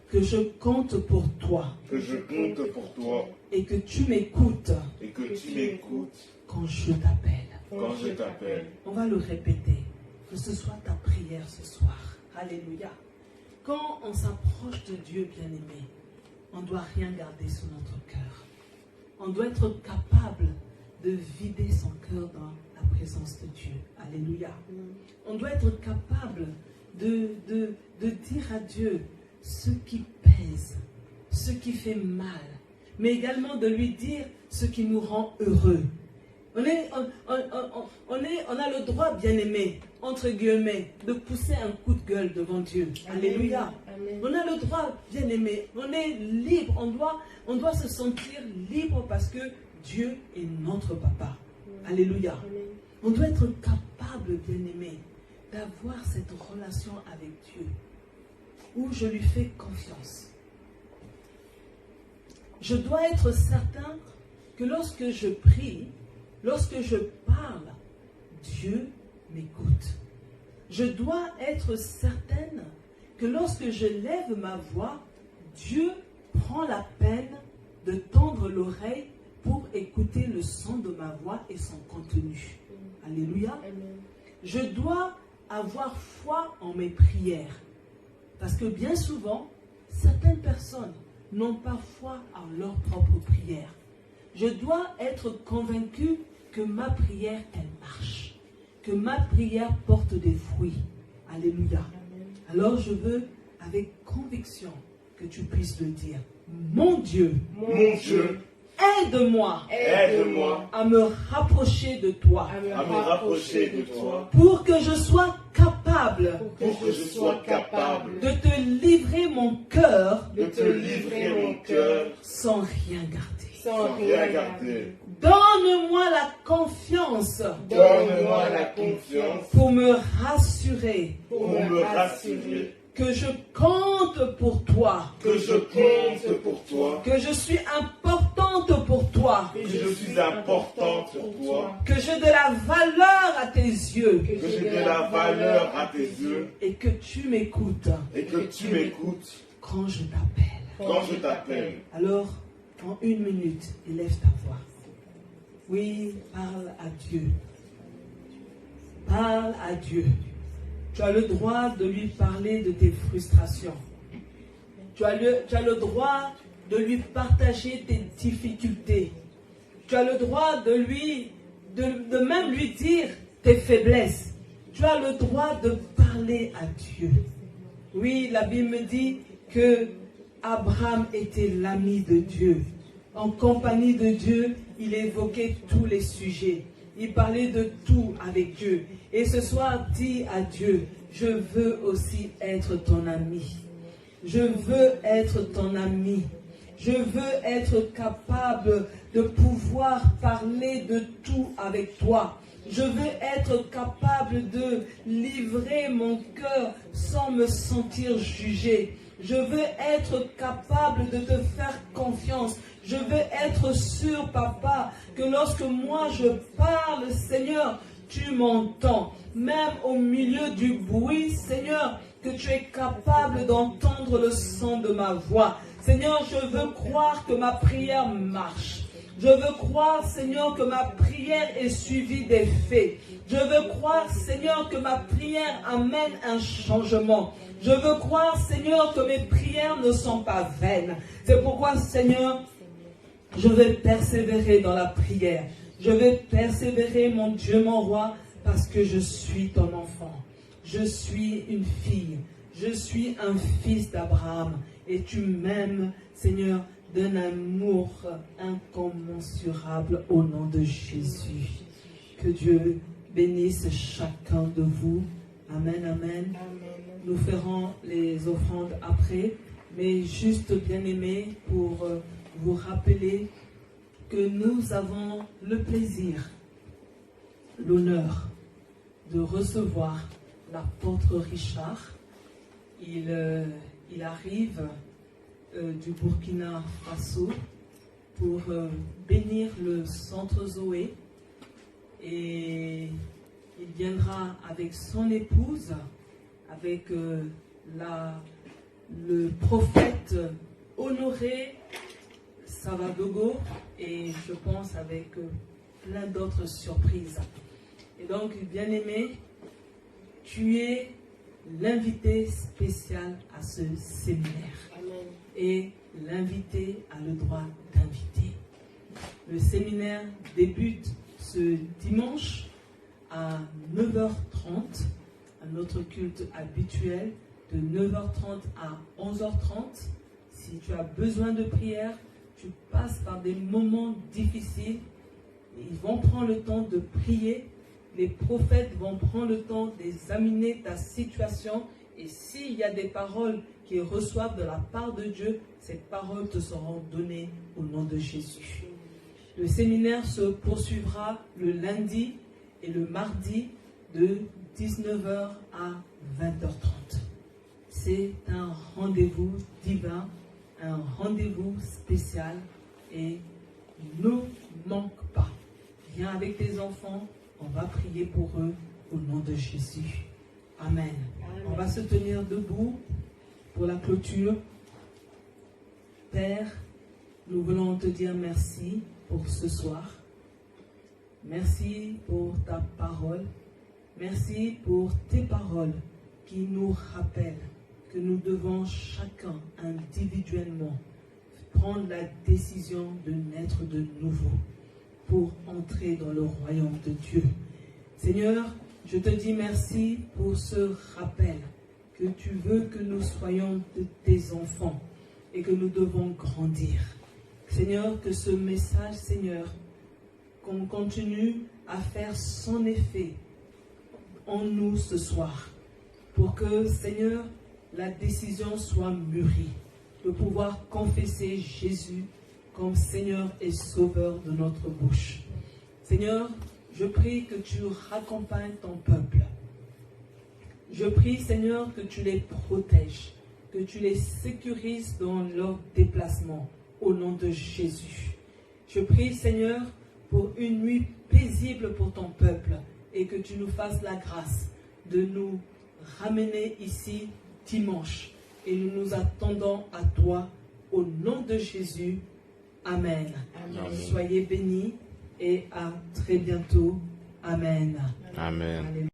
Que je compte pour toi. Et que tu m'écoutes. Quand je t'appelle. On va le répéter. Que ce soit ta prière ce soir. Alléluia. Quand on s'approche de Dieu, bien-aimé, on ne doit rien garder sur notre cœur. On doit être capable de vider son cœur dans la présence de Dieu. Alléluia. On doit être capable de dire à Dieu ce qui pèse, ce qui fait mal, mais également de lui dire ce qui nous rend heureux. On a le droit, bien-aimé, entre guillemets, de pousser un coup de gueule devant Dieu. Alléluia. Amen. On a le droit, bien-aimé. On est libre. On doit se sentir libre parce que Dieu est notre papa. Alléluia. Amen. On doit être capable, bien-aimé, d'avoir cette relation avec Dieu où je lui fais confiance. Je dois être certain que lorsque je prie, lorsque je parle, Dieu m'écoute. Je dois être certaine que lorsque je lève ma voix, Dieu prend la peine de tendre l'oreille pour écouter le son de ma voix et son contenu. Alléluia. Amen. Je dois avoir foi en mes prières. Parce que bien souvent, certaines personnes n'ont pas foi en leurs propres prières. Je dois être convaincu que ma prière, elle marche. Que ma prière porte des fruits. Alléluia. Amen. Alors je veux, avec conviction, que tu puisses le dire. Mon Dieu, aide-moi à me rapprocher de toi. Pour que je sois capable de te livrer mon cœur sans rien garder. Donne-moi la confiance pour me rassurer que je compte pour toi, que je suis importante pour toi, que j'ai de la valeur à tes yeux, et que tu m'écoutes quand je t'appelle. Alors, en 1 minute, élève ta voix. Oui, parle à Dieu. Parle à Dieu. Tu as le droit de lui parler de tes frustrations. Tu as le droit de lui partager tes difficultés. Tu as le droit de même lui dire tes faiblesses. Tu as le droit de parler à Dieu. Oui, la Bible me dit que Abraham était l'ami de Dieu. En compagnie de Dieu, il évoquait tous les sujets. Il parlait de tout avec Dieu. Et ce soir, dis à Dieu, je veux aussi être ton ami. Je veux être ton ami. Je veux être capable de pouvoir parler de tout avec toi. Je veux être capable de livrer mon cœur sans me sentir jugé. Je veux être capable de te faire confiance. Je veux être sûr, papa, que lorsque moi je parle, Seigneur, tu m'entends. Même au milieu du bruit, Seigneur, que tu es capable d'entendre le son de ma voix. Seigneur, je veux croire que ma prière marche. Je veux croire, Seigneur, que ma prière est suivie des faits. Je veux croire, Seigneur, que ma prière amène un changement. Je veux croire, Seigneur, que mes prières ne sont pas vaines. C'est pourquoi, Seigneur, je vais persévérer dans la prière. Je vais persévérer, mon Dieu, mon roi, parce que je suis ton enfant. Je suis une fille. Je suis un fils d'Abraham. Et tu m'aimes, Seigneur, d'un amour incommensurable au nom de Jésus. Que Dieu bénisse chacun de vous. Amen, amen. Nous ferons les offrandes après, mais juste bien aimé pour vous rappeler que nous avons le plaisir, l'honneur de recevoir l'apôtre Richard. Il arrive du Burkina Faso pour bénir le centre Zoé et il viendra avec son épouse, avec le prophète Honoré Savadogo et je pense avec plein d'autres surprises. Et donc, bien-aimé, tu es l'invité spécial à ce séminaire. Amen. Et l'invité a le droit d'inviter. Le séminaire débute ce dimanche à 9h30, à notre culte habituel, de 9h30 à 11h30. Si tu as besoin de prière, tu passes par des moments difficiles. Ils vont prendre le temps de prier. Les prophètes vont prendre le temps d'examiner ta situation. Et s'il y a des paroles qu'ils reçoivent de la part de Dieu, ces paroles te seront données au nom de Jésus. Le séminaire se poursuivra le lundi et le mardi de 19h à 20h30. C'est un rendez-vous divin, un rendez-vous spécial et ne manque pas. Viens avec tes enfants, on va prier pour eux au nom de Jésus. Amen. On va se tenir debout pour la clôture. Père, nous voulons te dire merci pour ce soir. Merci pour ta parole. Merci pour tes paroles qui nous rappellent que nous devons chacun individuellement prendre la décision de naître de nouveau pour entrer dans le royaume de Dieu. Seigneur, je te dis merci pour ce rappel que tu veux que nous soyons de tes enfants et que nous devons grandir. Seigneur, que ce message, Seigneur, qu'on continue à faire son effet en nous ce soir, pour que, Seigneur, la décision soit mûrie, de pouvoir confesser Jésus comme Seigneur et Sauveur de notre bouche. Seigneur, je prie que tu raccompagnes ton peuple. Je prie, Seigneur, que tu les protèges, que tu les sécurises dans leur déplacement, au nom de Jésus. Je prie, Seigneur, pour une nuit paisible pour ton peuple et que tu nous fasses la grâce de nous ramener ici dimanche. Et nous nous attendons à toi, au nom de Jésus. Amen. Amen. Soyez bénis et à très bientôt. Amen. Amen.